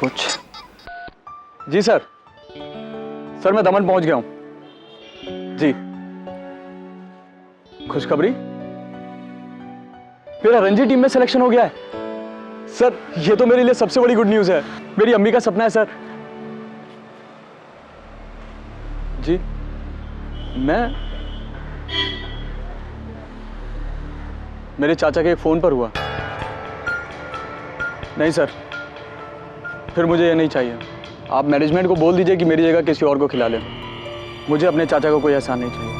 कुछ। जी sir, sir मैं दमन पहुंच गया हूं जी। खुशखबरी, मेरा रणजी टीम में सिलेक्शन हो गया है सर। ये तो मेरे लिए सबसे बड़ी गुड न्यूज है। मेरी अम्मी का सपना है सर। जी मैं मेरे चाचा के फोन पर हुआ। नहीं सर, फिर मुझे ये नहीं चाहिए। आप मैनेजमेंट को बोल दीजिए कि मेरी जगह किसी और को खिला ले। मुझे अपने चाचा को कोई एहसान नहीं चाहिए।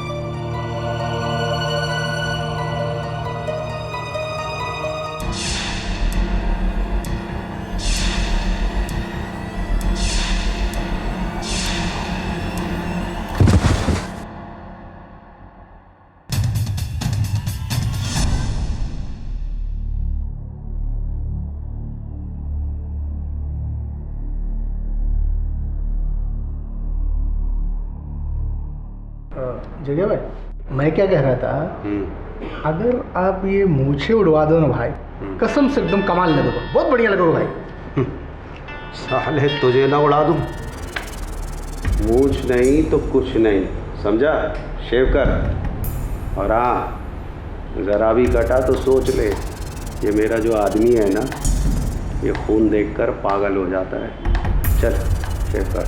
जगह भाई, मैं क्या कह रहा था, अगर आप ये मूछे उड़वा दो ना भाई, कसम से एकदम कमाल लगेगा, बहुत बढ़िया लगेगा भाई। साले तुझे ना उड़ा दूं, मूछ नहीं तो कुछ नहीं, समझा? शेव कर। और हाँ, ज़रा भी कटा तो सोच ले, ये मेरा जो आदमी है ना, ये खून देखकर पागल हो जाता है। चल शेव कर।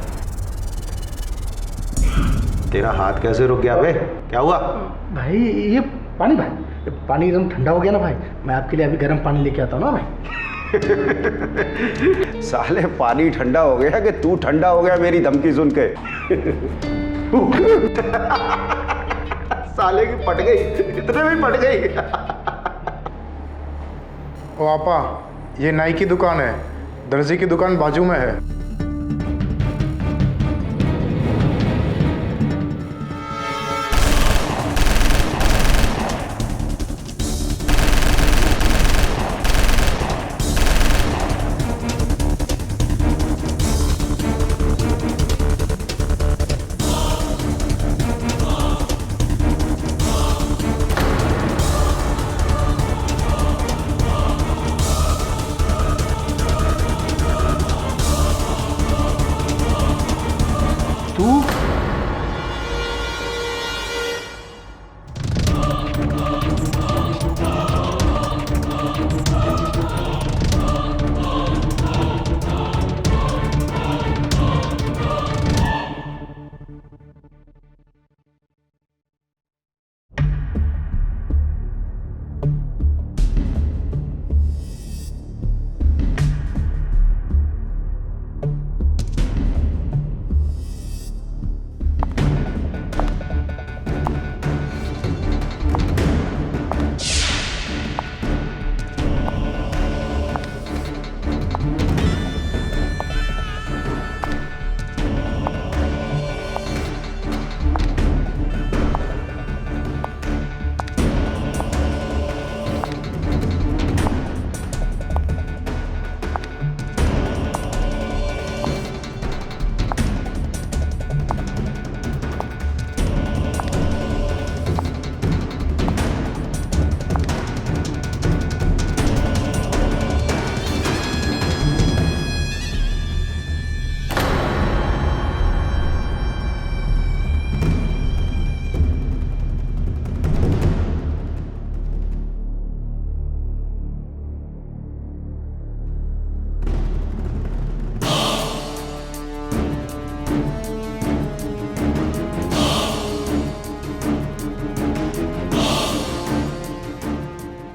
तेरा हाथ कैसे रुक गया बे? क्या हुआ? भाई ये पानी, भाई पानी एकदम ठंडा हो गया ना भाई। मैं आपके लिए अभी गर्म पानी लेके आता हूँ ना भाई। साले पानी ठंडा हो गया कि तू ठंडा हो गया मेरी धमकी सुन के? साले की पट गई, इतने में पट गई। ओ आपा, ये नाई की दुकान है, दर्जी की दुकान बाजू में है।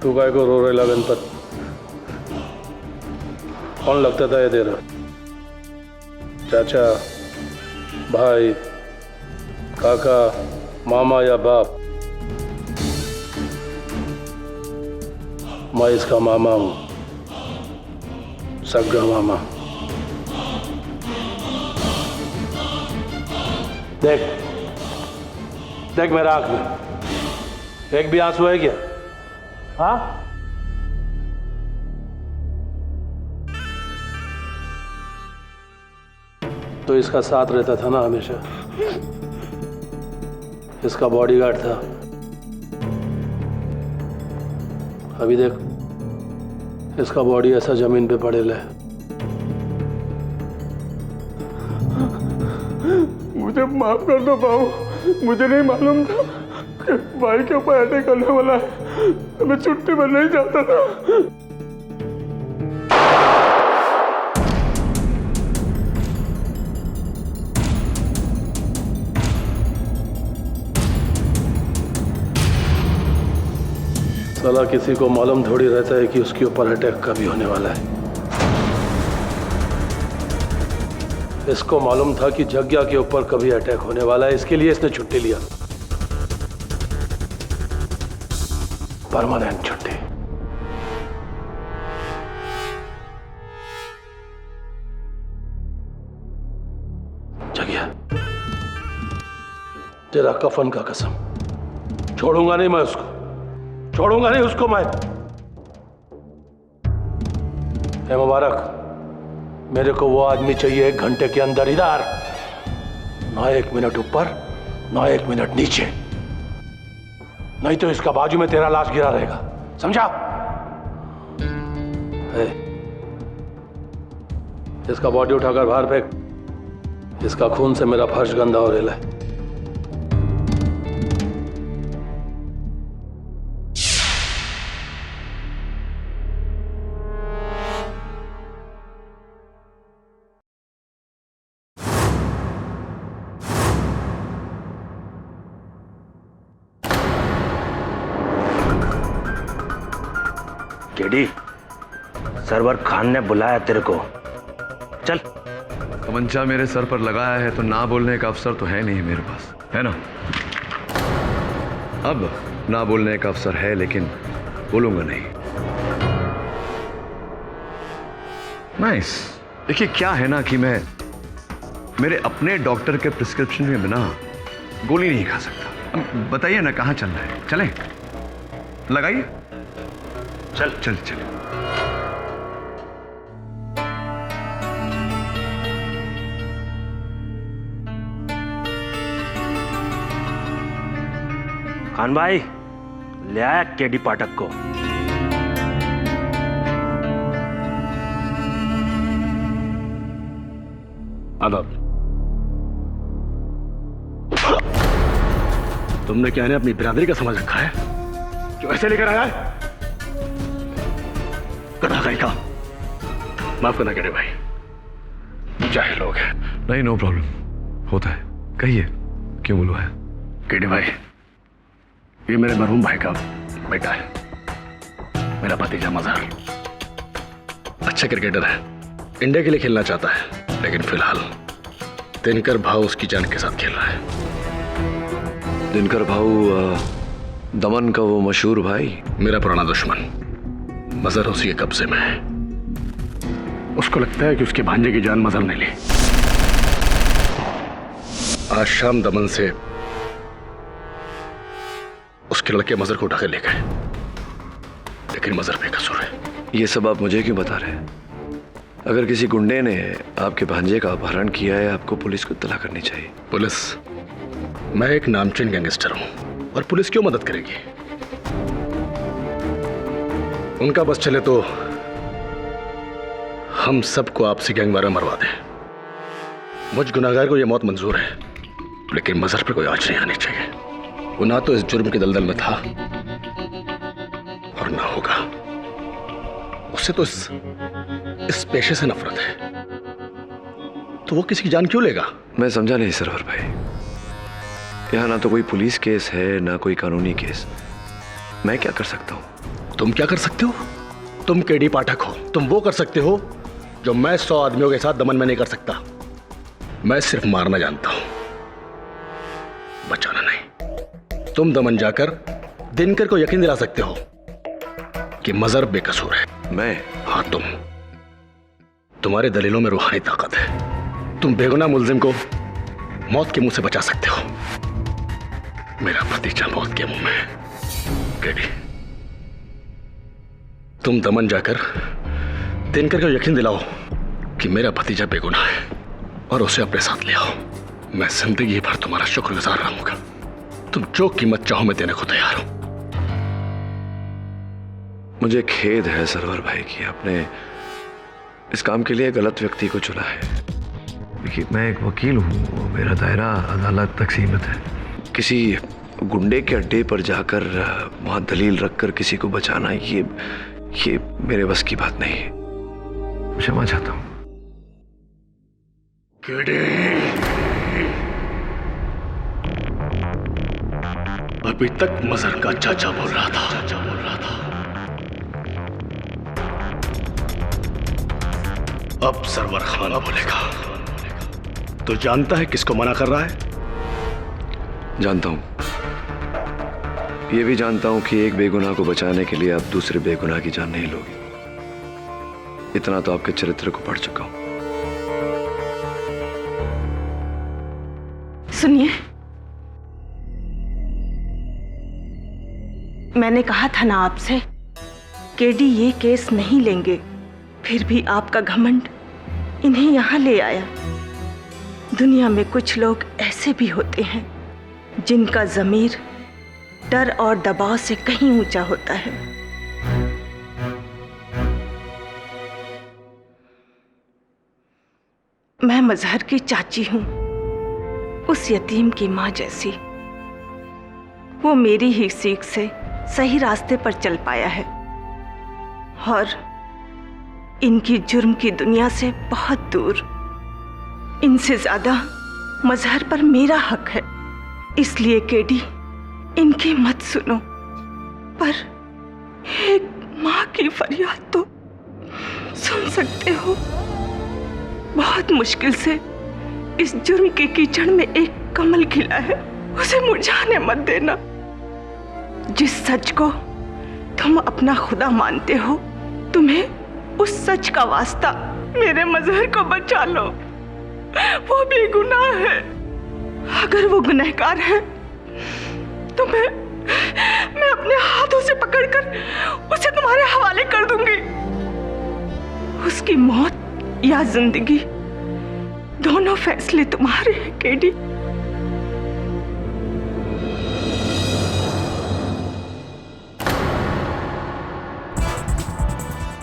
तू काय को रो रेला गणपत? कौन लगता था ये तेरा? चाचा, भाई, काका, मामा या बाप? मैं इसका मामा हूं, सगा मामा। देख देख मेरा आंख में एक भी आंसू है क्या? हाँ? तो इसका साथ रहता था ना हमेशा, इसका बॉडीगार्ड था। अभी देख, इसका बॉडी ऐसा जमीन पे पड़ेला है। मुझे माफ कर दो बाबू, मुझे नहीं मालूम था कि भाई के ऊपर अटैक करने वाला है। मैं छुट्टी पर नहीं जाता था। साला किसी को मालूम थोड़ी रहता है कि उसके ऊपर अटैक कभी होने वाला है। इसको मालूम था कि जग्या के ऊपर कभी अटैक होने वाला है, इसके लिए इसने छुट्टी लिया, परमानेंट छुट्टी। जग्या, तेरा कफन का कसम, छोड़ूंगा नहीं मैं उसको, छोड़ूंगा नहीं उसको मैं। ए मुबारक, मेरे को वो आदमी चाहिए 1 घंटे के अंदर इधर, ना 1 मिनट ऊपर ना 1 मिनट नीचे, नहीं तो इसका बाजू में तेरा लाश गिरा रहेगा, समझा? इसका बॉडी उठाकर बाहर फेंक, इसका खून से मेरा फर्श गंदा हो रहा है। केडी, सरवर खान ने बुलाया तेरे को, चल। तमंचा मेरे सर पर लगाया है तो ना बोलने का अवसर तो है नहीं मेरे पास, है ना? अब ना बोलने का अवसर है, लेकिन बोलूंगा नहीं। नाइस। देखिए क्या है ना कि मैं मेरे अपने डॉक्टर के प्रिस्क्रिप्शन के बिना गोली नहीं खा सकता। अब बताइए ना कहाँ चलना है, चलें? लगाइए, चल चल चल। खान भाई, ले आया केडी पाठक को। आदाब। तुमने क्या इन्हें अपनी बिरादरी का समझ रखा है जो ऐसे लेकर आया है? का माफ करना केडी भाई, चाहे लोग हैं। नहीं, नो प्रॉब्लम, होता है। कहिए क्यों बुलवाया? केडी भाई, ये मेरे मरहूम भाई का बेटा है, मेरा भतीजा मजहर। अच्छा क्रिकेटर है, इंडिया के लिए खेलना चाहता है, लेकिन फिलहाल दिनकर भाऊ उसकी जान के साथ खेल रहा है। दिनकर भाऊ दमन का वो मशहूर भाई? मेरा पुराना दुश्मन मजहर उसी के कब्जे में है। उसको लगता है कि उसके भांजे की जान मजहर ने ली। आज शाम दमन से उसके लड़के मजहर को उठा के ले गए, लेकिन मजहर बेकसूर है। ये सब आप मुझे क्यों बता रहे हैं? अगर किसी गुंडे ने आपके भांजे का अपहरण किया है, आपको पुलिस को इत्तला करनी चाहिए। पुलिस? मैं एक नामचीन गैंगस्टर हूं और पुलिस क्यों मदद करेगी? उनका बस चले तो हम सबको आपसी गैंगवार में मरवा दें। मुझ गुनाहगार को यह मौत मंजूर है, लेकिन मजहर पर कोई आंच नहीं आनी चाहिए। वो ना तो इस जुर्म के दलदल में था और ना होगा। उससे तो इस पेशे से नफरत है, तो वो किसी की जान क्यों लेगा? मैं समझा नहीं सरवर भाई। यहाँ ना तो कोई पुलिस केस है ना कोई कानूनी केस। मैं क्या कर सकता हूँ? तुम क्या कर सकते हो? तुम केडी पाठक हो। तुम वो कर सकते हो जो मैं 100 आदमियों के साथ दमन में नहीं कर सकता। मैं सिर्फ मारना जानता हूं, बचाना नहीं। तुम दमन जाकर दिनकर को यकीन दिला सकते हो कि मजहर बेकसूर है। मैं? हाँ, तुम्हारे दलीलों में रूहानी ताकत है। तुम बेगुनाह मुल्जिम को मौत के मुंह से बचा सकते हो। मेरा भतीजा मौत के मुंह में है। केडी, तुम दमन जाकर दिनकर को यकीन दिलाओ कि मेरा भतीजा बेगुनाह है और उसे अपने साथ ले आओ। मैं जिंदगी भर तुम्हारा शुक्रगुजार रहूंगा। तुम जो कीमत चाहो मैं देने को तैयार हूं। मुझे खेद है सरवर भाई कि आपने इस काम के लिए गलत व्यक्ति को चुना है। देखिए, मैं एक वकील हूँ, मेरा दायरा अदालत तक सीमित है। किसी गुंडे के अड्डे पर जाकर वहाँ दलील रखकर किसी को बचाना, ये मेरे बस की बात नहीं है। क्षमा चाहता हूँ। अभी तक मजहर का चाचा बोल रहा था। अब सरवर खान बोलेगा। तो जानता है किसको मना कर रहा है? जानता हूँ, ये भी जानता हूँ कि एक बेगुनाह को बचाने के लिए आप दूसरे बेगुनाह की जान नहीं लोगे। इतना तो आपके चरित्र को पढ़ चुका हूँ। सुनिए, मैंने कहा था ना आपसे, केडी ये केस नहीं लेंगे, फिर भी आपका घमंड इन्हें यहां ले आया। दुनिया में कुछ लोग ऐसे भी होते हैं जिनका ज़मीर डर और दबाव से कहीं ऊंचा होता है। मैं मजहर की चाची हूं, उस यतीम की मां जैसी। वो मेरी ही सीख से सही रास्ते पर चल पाया है और इनकी जुर्म की दुनिया से बहुत दूर। इनसे ज्यादा मजहर पर मेरा हक है, इसलिए केडी इनकी मत सुनो। पर एक मां की फरियाद तो सुन सकते हो। बहुत मुश्किल से इस जुर्म के कीचड़ में एक कमल खिला है, उसे मुरझाने मत देना। जिस सच को तुम अपना खुदा मानते हो, तुम्हें उस सच का वास्ता मेरे मजहर को बचा लो। वो बेगुनाह है। अगर वो गुनहगार है तो मैं अपने हाथों से पकड़कर उसे तुम्हारे हवाले कर दूंगी। उसकी मौत या जिंदगी, दोनों फैसले तुम्हारे हैं केडी।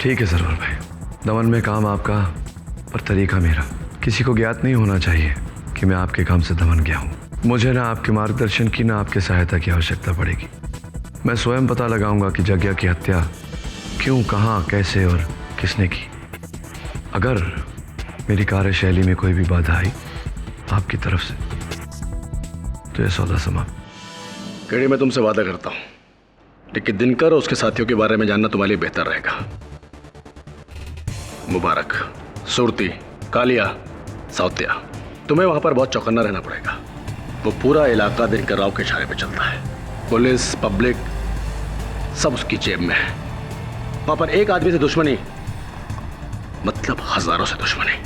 ठीक है सरवर भाई, दमन में काम आपका पर तरीका मेरा। किसी को ज्ञात नहीं होना चाहिए कि मैं आपके काम से दमन गया हूँ। मुझे ना आपके मार्गदर्शन की ना आपके सहायता की आवश्यकता पड़ेगी। मैं स्वयं पता लगाऊंगा कि जग्या की हत्या क्यों, कहाँ, कैसे और किसने की। अगर मेरी कार्यशैली में कोई भी बाधा आई आपकी तरफ से तो यह सौदा समाप्त। केडी, मैं तुमसे वादा करता हूं, लेकिन दिनकर और उसके साथियों के बारे में जानना तुम्हारे लिए बेहतर रहेगा। मुबारक, सुरती, कालिया, साउतिया, तुम्हें वहां पर बहुत चौकन्ना रहना पड़ेगा। वो पूरा इलाका दिनकर राव के इशारे पे चलता है। पुलिस, पब्लिक सब उसकी जेब में है। वहां पर एक आदमी से दुश्मनी मतलब हजारों से दुश्मनी।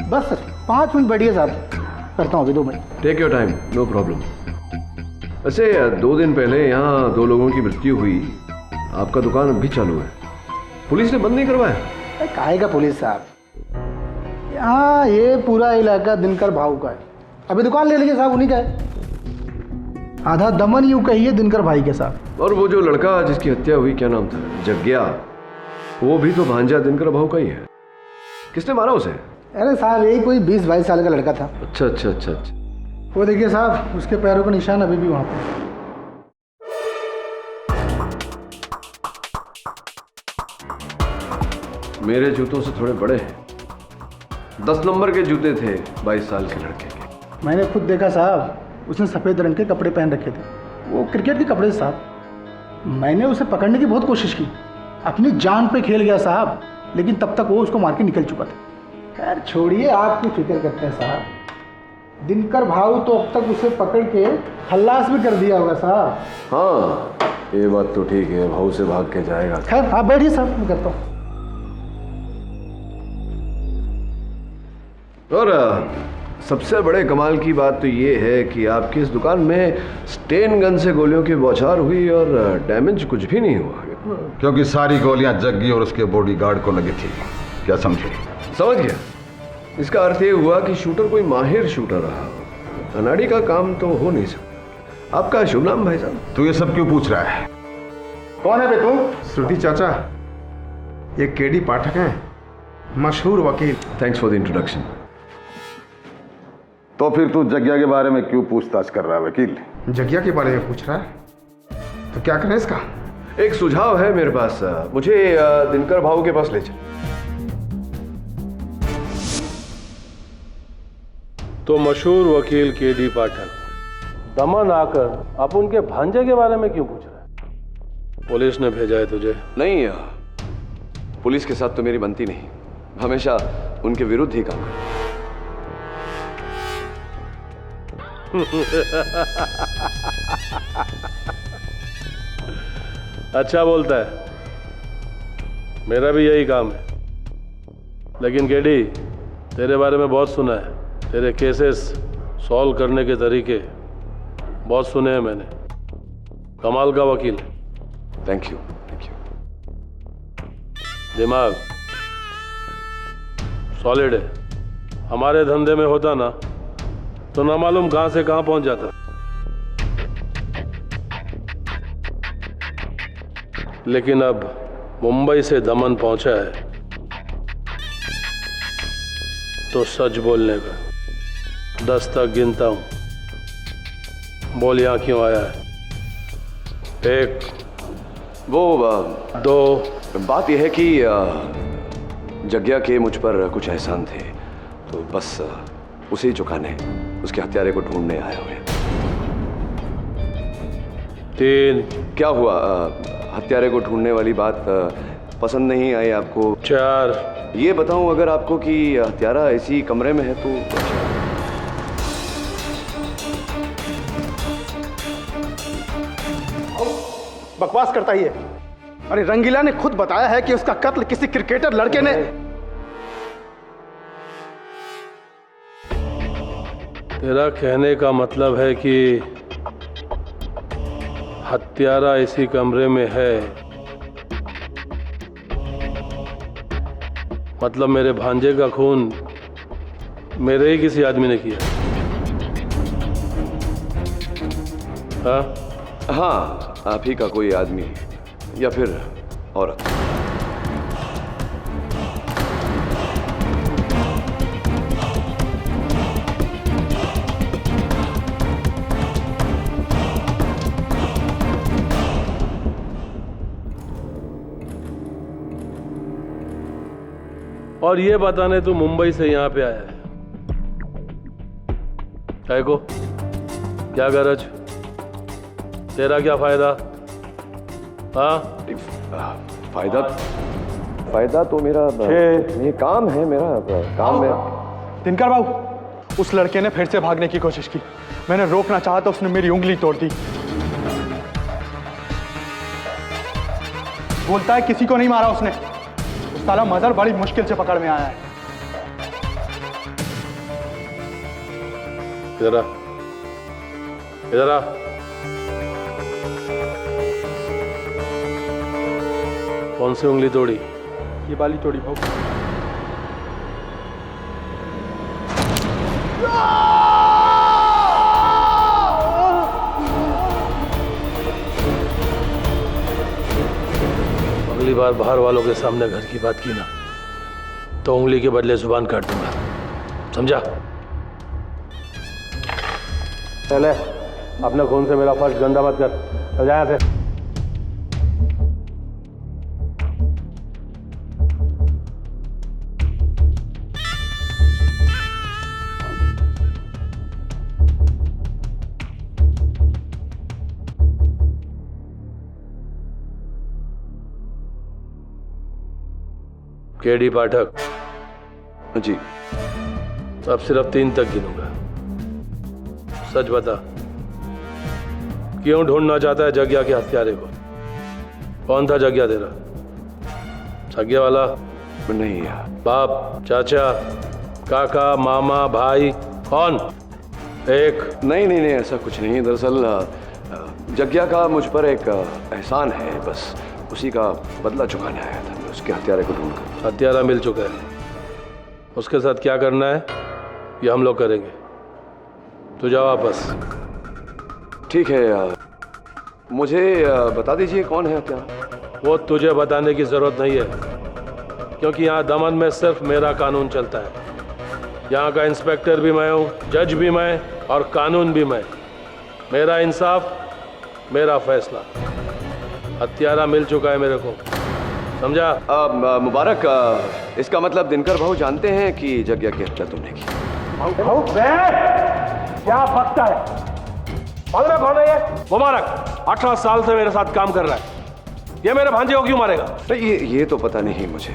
बस सर 5 मिनट बैठिए साहब, करता हूँ अभी 2 minute. Take your time, no problem. वैसे 2 दिन पहले यहाँ 2 लोगों की मृत्यु हुई, आपका दुकान अब भी चालू है, पुलिस ने बंद नहीं करवाया? काहे का पुलिस साहब, यहाँ ये पूरा इलाका दिनकर भाऊ का है। अभी दुकान ले लीजिए साहब, उन्हीं का है। आधा दमन यूँ कहिए दिनकर भाई के साथ। और वो जो लड़का जिसकी हत्या हुई, क्या नाम था, जग्या, वो भी तो भांजा दिनकर भाऊ का ही है। किसने मारा उसे? अरे साहब यही कोई 20-22 साल का लड़का था। अच्छा अच्छा अच्छा अच्छा। वो देखिए साहब, उसके पैरों का निशान अभी भी वहाँ पर। मेरे जूतों से थोड़े बड़े हैं। 10 नंबर के जूते थे 22 साल के लड़के के। मैंने खुद देखा साहब, उसने सफ़ेद रंग के कपड़े पहन रखे थे, वो क्रिकेट के कपड़े साहब। मैंने उसे पकड़ने की बहुत कोशिश की, अपनी जान पे खेल गया साहब, लेकिन तब तक वो उसको मार के निकल चुका था। खैर छोड़िए, आपकी फिक्र करते हैं साहब। दिनकर भाऊ तो अब तक उसे पकड़ के खल्लास भी कर दिया होगा साहब। हाँ, ये बात तो ठीक है, भाऊ से भाग के जाएगा। खैर आप बैठिए साहब, मैं करता हूँ। और सबसे बड़े कमाल की बात तो ये है कि आपकी इस दुकान में स्टेन गन से गोलियों की बौछार हुई और डैमेज कुछ भी नहीं हुआ। क्योंकि सारी गोलियां जग्गी और उसके बॉडीगार्ड को लगी थी। क्या समझे? समझ गया। इसका अर्थ ये हुआ कि शूटर कोई माहिर शूटर रहा हो। अनाड़ी का काम तो हो नहीं सकता। आपका शुभ नाम भाई साहब? तू ये सब क्यों पूछ रहा है? कौन है बे तू? श्रुति चाचा, ये केडी पाठक हैं, मशहूर वकील। Thanks for the introduction. तो फिर तू जग्या के बारे में क्यों पूछताछ कर रहा है वकील? जग्या के बारे में पूछ रहा है? तो क्या करें इसका? एक सुझाव है मेरे पास, मुझे दिनकर भाऊ के पास ले चल। तो मशहूर वकील केडी पाठक, दमन आकर आप उनके भांजे के बारे में क्यों पूछ रहे हैं? पुलिस ने भेजा है तुझे? नहीं, पुलिस के साथ तो मेरी बनती नहीं, हमेशा उनके विरुद्ध ही काम करता। अच्छा बोलता है, मेरा भी यही काम है। लेकिन केडी, तेरे बारे में बहुत सुना है, तेरे केसेस सॉल्व करने के तरीके बहुत सुने हैं मैंने। कमाल का वकील है। Thank you, thank you. दिमाग सॉलिड है। हमारे धंधे में होता ना तो ना मालूम कहां से कहां पहुंच जाता। लेकिन अब मुंबई से दमन पहुंचा है तो सच बोलने का 10 तक गिनता हूं। बोल यहां क्यों आया है? 1, वो 2। बात यह है कि जग्या के मुझ पर कुछ एहसान थे, तो बस उसे ही चुकाने, उसके हत्यारे को ढूंढने आए हुए। 3। क्या हुआ? हत्यारे को ढूंढने वाली बात पसंद नहीं आई आपको? 4। ये बताऊं अगर आपको कि हत्यारा इसी कमरे में है तो? बकवास करता ही है। अरे रंगीला ने खुद बताया है कि उसका कत्ल किसी क्रिकेटर लड़के ने। तेरा कहने का मतलब है कि हत्यारा इसी कमरे में है, मतलब मेरे भांजे का खून मेरे ही किसी आदमी ने किया? हाँ? हाँ, आप ही का कोई आदमी या फिर औरत। और ये बताने तू मुंबई से यहां पे आया है, काय को? क्या गरज? तेरा क्या फायदा? हाँ? फायदा तो मेरा ये काम है, मेरा काम है। दिनकर बाबू, उस लड़के ने फिर से भागने की कोशिश की। मैंने रोकना चाहा तो उसने मेरी उंगली तोड़ दी। बोलता है किसी को नहीं मारा उसने। उस साला मदर बड़ी मुश्किल से पकड़ में आया है। इधर आ, इधर आ। कौन सी उंगली तोड़ी? ये वाली तोड़ी भाऊ। अगली बार बाहर वालों के सामने घर की बात की ना तो उंगली के बदले जुबान काट दूंगा, समझा? चले, अपने खून से मेरा फर्श गंदा मत कर। चल जा यहाँ से। केडी पाठक जी, अब सिर्फ 3 तक गिनूंगा। सच बता, क्यों ढूंढना चाहता है जग्या के हत्यारे को? कौन था जग्या तेरा? जग्या वाला? नहीं यार। बाप, चाचा, काका, मामा, भाई, कौन? एक? नहीं नहीं नहीं, ऐसा कुछ नहीं। दरअसल जग्या का मुझ पर एक एहसान है, बस उसी का बदला चुकाने आया था मैं, उसके हत्यारे को ढूंढकर। हत्यारा मिल चुका है, उसके साथ क्या करना है ये हम लोग करेंगे। तो जाओ वापस। ठीक है, मुझे बता दीजिए कौन है क्या? वो तुझे बताने की जरूरत नहीं है, क्योंकि यहाँ दमन में सिर्फ मेरा कानून चलता है। यहाँ का इंस्पेक्टर भी मैं हूँ, जज भी मैं और कानून भी मैं। मेरा इंसाफ, मेरा फैसला। हत्यारा मिल चुका है मेरे को, समझा? मुबारक, इसका मतलब दिनकर भाऊ जानते हैं कि यज्ञ की हत्या तुमने की? क्या बकता है? मालूम है कौन है ये? मुबारक 18 साल से मेरे साथ काम कर रहा है। ये मेरे भांजे को क्यों मारेगा? ये तो पता नहीं मुझे।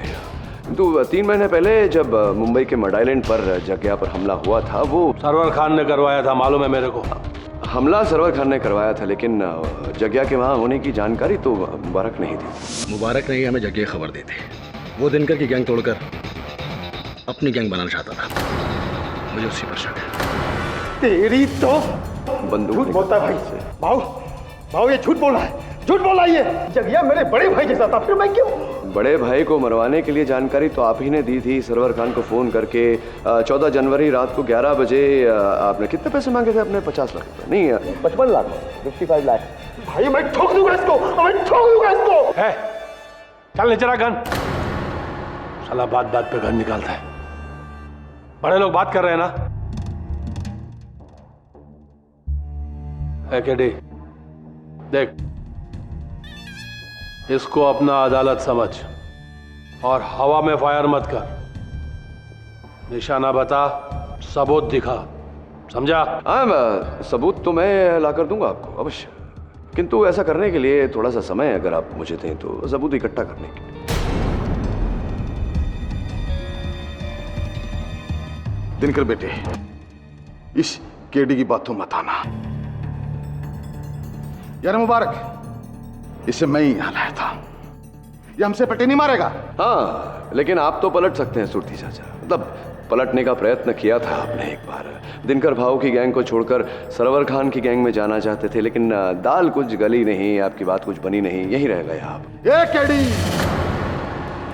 तो 3 महीने पहले जब मुंबई के मड आइलैंड पर जग्या पर हमला हुआ था, वो सरवर खान ने करवाया था, मालूम है मेरे को। हमला सरवर खान ने करवाया था, लेकिन जग्या के वहाँ होने की जानकारी तो मुबारक नहीं थी। मुबारक ने हमें जग्या खबर दी थी। वो दिनकर की गैंग तोड़कर अपनी गैंग बनाना चाहता था। मुझे उसी पर शक है। तेरी तो बंदूक बोलता है भाई। भाऊ भाऊ ये झूठ बोल रहा है, झूठ बोल रहा है। ये जगिया मेरे बड़े भाई जैसा था, फिर मैं क्यों? बड़े भाई को मरवाने के लिए जानकारी तो आप ही ने दी थी सरवर खान को फोन करके। 14 जनवरी रात को 11 बजे आपने कितने पैसे मांगे थे अपने? 50 लाख रुपए? नहीं, 55 लाख, 55 लाख। भाई मैं ठोक दूंगा इसको, मैं ठोक दूंगा इसको। है, चल ले चला गन। साला बात बात पे गन निकालता है। बड़े लोग बात कर रहे हैं ना। है केडी, देख, इसको अपना अदालत समझ और हवा में फायर मत कर। निशाना बता, सबूत दिखा, समझा? हाँ, सबूत तो मैं ला कर दूंगा आपको अवश्य, किंतु ऐसा करने के लिए थोड़ा सा समय अगर आप मुझे दें तो सबूत इकट्ठा करने के लिए। दिनकर बेटे, इस केडी की बातों मत आना। यार मुबारक, इसे मैं ही यहां लाया था। ये हमसे पटे नहीं मारेगा। हाँ, लेकिन आप तो पलट सकते हैं सुरती चाचा। मतलब पलटने का प्रयत्न किया था आपने एक बार। दिनकर भाऊ की गैंग को छोड़कर सरवर खान की गैंग में जाना चाहते थे, लेकिन दाल कुछ गली नहीं, आपकी बात कुछ बनी नहीं, यही रह गए आप। ये केडी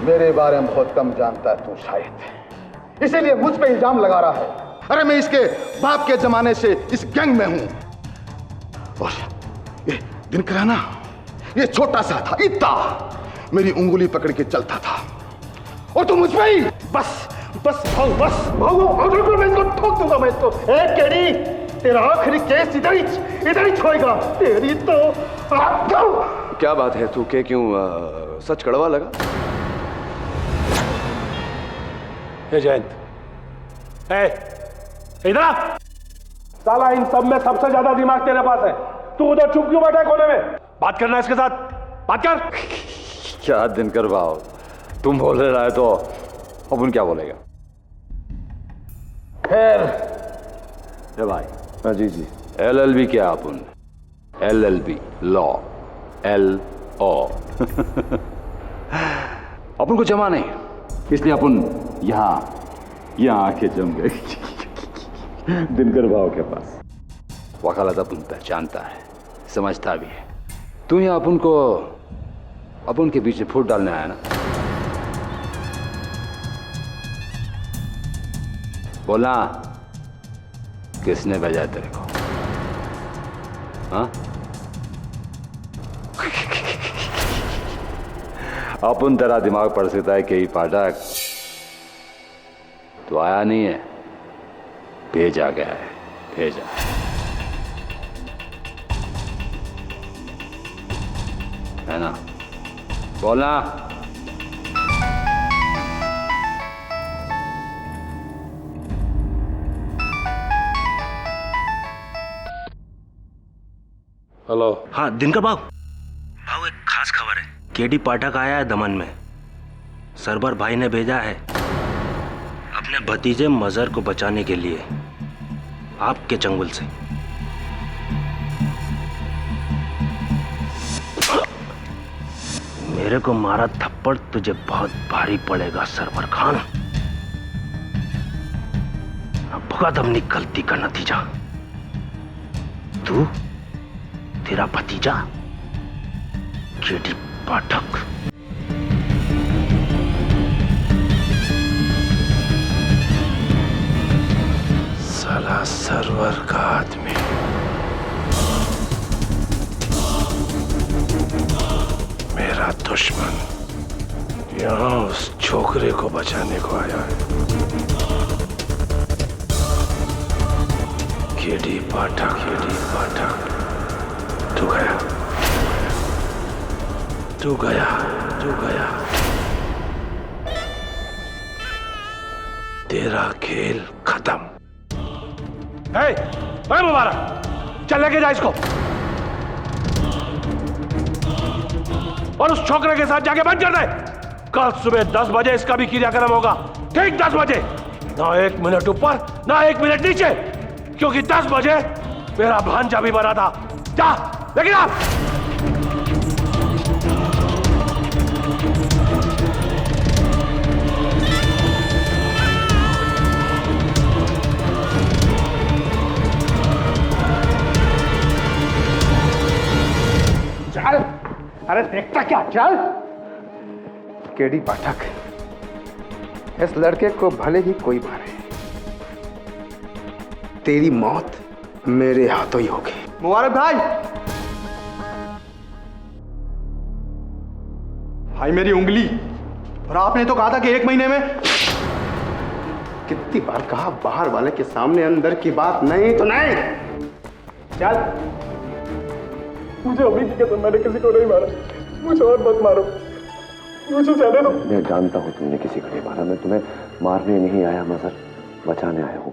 मेरे बारे में बहुत कम जानता है तू शायद, इसीलिए मुझ पे इल्जाम लगा रहा है। अरे मैं इसके बाप के जमाने से इस गैंग में हूं। और ये दिनकर है ना, ये छोटा सा था, इतना मेरी उंगली पकड़ के चलता था, और तू मुझ पे ही। बस बस भाऊ, बस भाऊ, मैं इसको ठोक दूंगा। मैं इसको केडी, तेरा आखिरी केस इधर ही छोड़ेगा। तेरी तो क्या बात है तू के क्यों सच कड़वा लगा? जयंत, इधर साला, इन सब में सबसे ज्यादा दिमाग तेरे पास है। तू उधर चुप क्यों बैठा है कोने में? बात करना है इसके साथ, बात कर। क्या दिनकर भाऊ, तुम बोल रहे तो अपन क्या बोलेगा? खैर भाई। हाँ जी जी। LLB क्या अपन? LLB law, LO। अपन को जमा नहीं, इसलिए अपन यहाँ आके जम गए दिनकर भाव के पास। वकालत अपन पहचानता है, समझता भी है। तू यहाँ अपन के बीच में फूट डालने आया ना? बोलना, किसने भेजा तेरे को? हाँ? अपन तेरा दिमाग पढ़ सकता है कि पाठक, तो आया नहीं है, भेजा गया है, भेजा। है ना? बोलना। हेलो। हाँ दिनकर भाऊ, एक खास खबर है। केडी पाठक आया है दमन में। सरवर भाई ने भेजा है अपने भतीजे मजर को बचाने के लिए आपके चंगुल से। मेरे को मारा थप्पड़ तुझे बहुत भारी पड़ेगा सरवर खान। भुगत अपनी गलती का नतीजा। तू, तेरा भतीजा केडी पाठक। का आदमी। मेरा दुश्मन यहाँ उस छोकरे को बचाने को आया है। केडी पाठक, तू गया, तू गया, तू गया। तेरा खेल खत्म। मुबारक, चल लेके जा इसको और उस छोकरे के साथ जाके बंद कर दे। कल सुबह 10 बजे इसका भी क्रियाक्रम होगा, ठीक 10 बजे। ना 1 मिनट ऊपर, ना 1 मिनट नीचे, क्योंकि 10 बजे मेरा भांजा भी बना था। जा लेकिन आप चल, अरे देखता क्या, चल। केडी पाठक, इस लड़के को भले ही कोई मारे, तेरी मौत मेरे हाथों ही होगी। मुबारक भाई, भाई मेरी उंगली, और आपने तो कहा था कि 1 महीने में। कितनी बार कहा, बाहर वाले के सामने अंदर की बात नहीं तो नहीं। चल। मुझे अभी की कसम, मैंने किसी को नहीं मारा। मुझे और मत मारो, मुझे जाने दो। मैं जानता हूँ तुमने किसी को नहीं मारा। मैं तुम्हें मारने नहीं आया मजर, बचाने आया हूँ।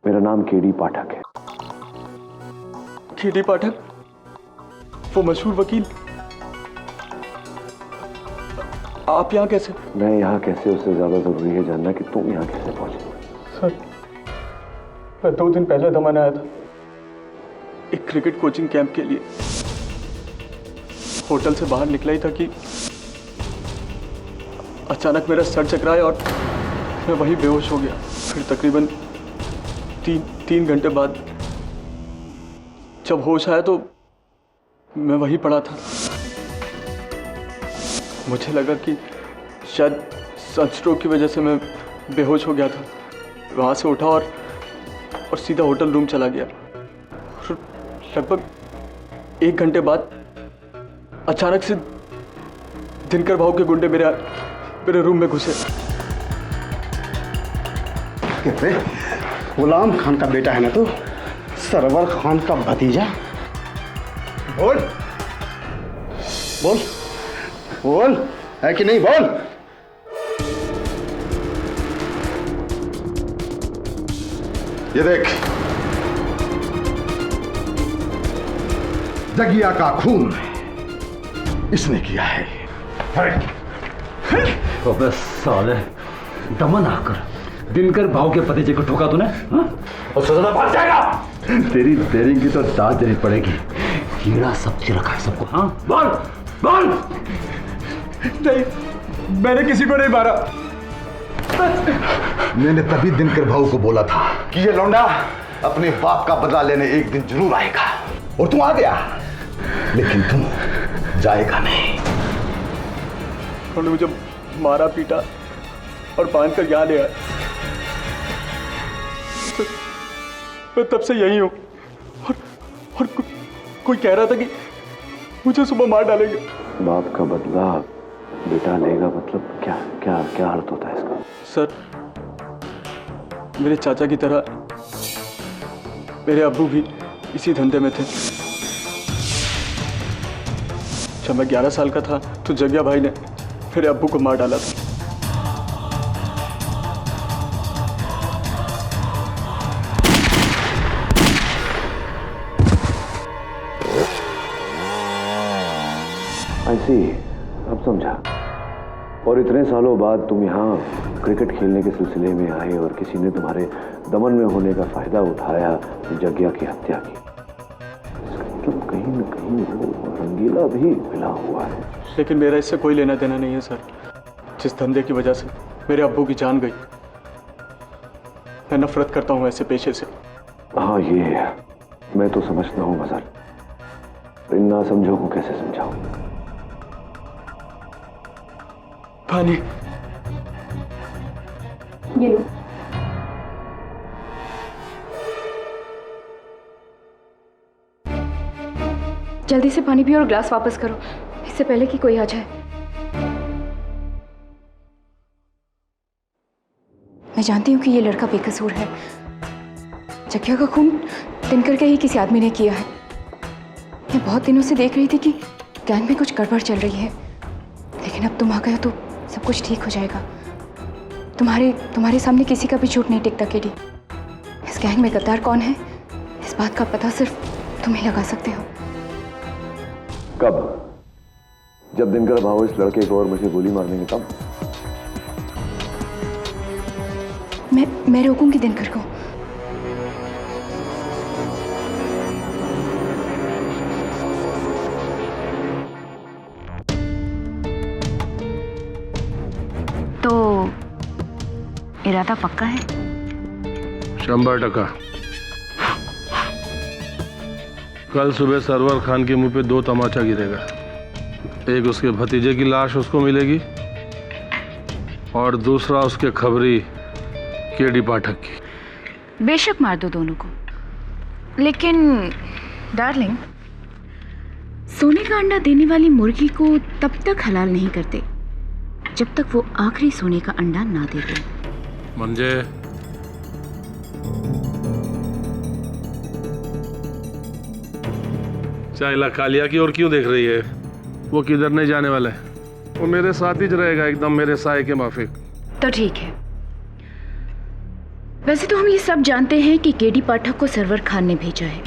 मेरा नाम केडी पाठक है। केडी पाठक, वो मशहूर वकील। आप यहाँ कैसे? मैं यहाँ कैसे, उससे ज्यादा जरूरी है जानना कि तुम यहाँ कैसे पहुंचे। सर, मैं 2 दिन पहले दमन आया था एक क्रिकेट कोचिंग कैंप के लिए। होटल से बाहर निकला ही था कि अचानक मेरा सर चकराया और मैं वहीं बेहोश हो गया। फिर तकरीबन 3 घंटे बाद जब होश आया तो मैं वहीं पड़ा था। मुझे लगा कि शायद सनस्ट्रोक की वजह से मैं बेहोश हो गया था। वहाँ से उठा और सीधा होटल रूम चला गया। लगभग 1 घंटे बाद अचानक से दिनकर भाऊ के गुंडे मेरे रूम में घुसे। कहते गुलाम खान का बेटा है ना तू, सरवर खान का भतीजा। बोल बोल बोल, है कि नहीं? बोल। ये देख, जगिया का खून इसने किया है। अबे साले, दमन आकर दिनकर भाव के भतीजे को ठोका तूने, और सजा भाग जाएगा। तेरी देरी की तो दाद देनी पड़ेगी। कीड़ा सबसे रखा है सबको। हाँ बोल बोल। नहीं, मैंने किसी को नहीं मारा। मैंने तभी दिनकर भाऊ को बोला था कि ये लौंडा अपने बाप का बदला लेने एक दिन जरूर आएगा, और तू आ गया, लेकिन तू जाएगा नहीं। उन्होंने मुझे मारा, पीटा और बांध कर यहाँ ले आया। मैं तब से यही हूँ, और कोई कह रहा था कि मुझे सुबह मार डालेंगे। बाप का बदला बेटा लेगा, मतलब क्या क्या क्या अर्थ होता है इसका? सर, मेरे चाचा की तरह मेरे अब्बू भी इसी धंधे में थे। जब मैं 11 साल का था तो जगिया भाई ने मेरे अब्बू को मार डाला था। ऐसी अब समझा। और इतने सालों बाद तुम यहाँ क्रिकेट खेलने के सिलसिले में आए और किसी ने तुम्हारे दमन में होने का फायदा उठाया, जगिया की हत्या की। मतलब कहीं न कहीं वो रंगीला भी मिला हुआ है। लेकिन मेरा इससे कोई लेना देना नहीं है सर। जिस धंधे की वजह से मेरे अब्बू की जान गई, मैं नफरत करता हूँ ऐसे पेशे से। हाँ, ये मैं तो समझता हूँ मजर, इन ना समझो को कैसे समझाऊं? पानी ये लो। जल्दी से पानी पियो और ग्लास वापस करो, इससे पहले कि कोई आ जाए। मैं जानती हूँ कि ये लड़का बेकसूर है। जग्या का खून दिनकर के ही किसी आदमी ने किया है। मैं बहुत दिनों से देख रही थी कि गैंग में कुछ गड़बड़ चल रही है, लेकिन अब तुम आ गए तो सब कुछ ठीक हो जाएगा। तुम्हारे सामने किसी का भी झूठ नहीं टिकता केडी। इस गैंग में गद्दार कौन है, इस बात का पता सिर्फ तुम ही लगा सकते हो। कब? जब दिनकर भाव इस लड़के को और मुझे गोली मारने तब? मैं रोकूंगी दिनकर को। तो इरादा पक्का है? 100%। कल सुबह सरवर खान के मुंह पे 2 तमाचा गिरेगा। एक उसके भतीजे की लाश उसको मिलेगी और दूसरा उसके खबरी केडी पाठक की। बेशक मार दो दोनों को, लेकिन डार्लिंग, सोने का अंडा देने वाली मुर्गी को तब तक हलाल नहीं करते जब तक वो आखिरी सोने का अंडा ना दे दे। मंजे, चाइला कालिया की ओर क्यों देख रही है? वो किधर नहीं जाने वाला है, वो मेरे साथ ही रहेगा, एकदम मेरे साए के माफिक। तो ठीक है। वैसे तो हम ये सब जानते हैं कि केडी पाठक को सरवर खान ने भेजा है,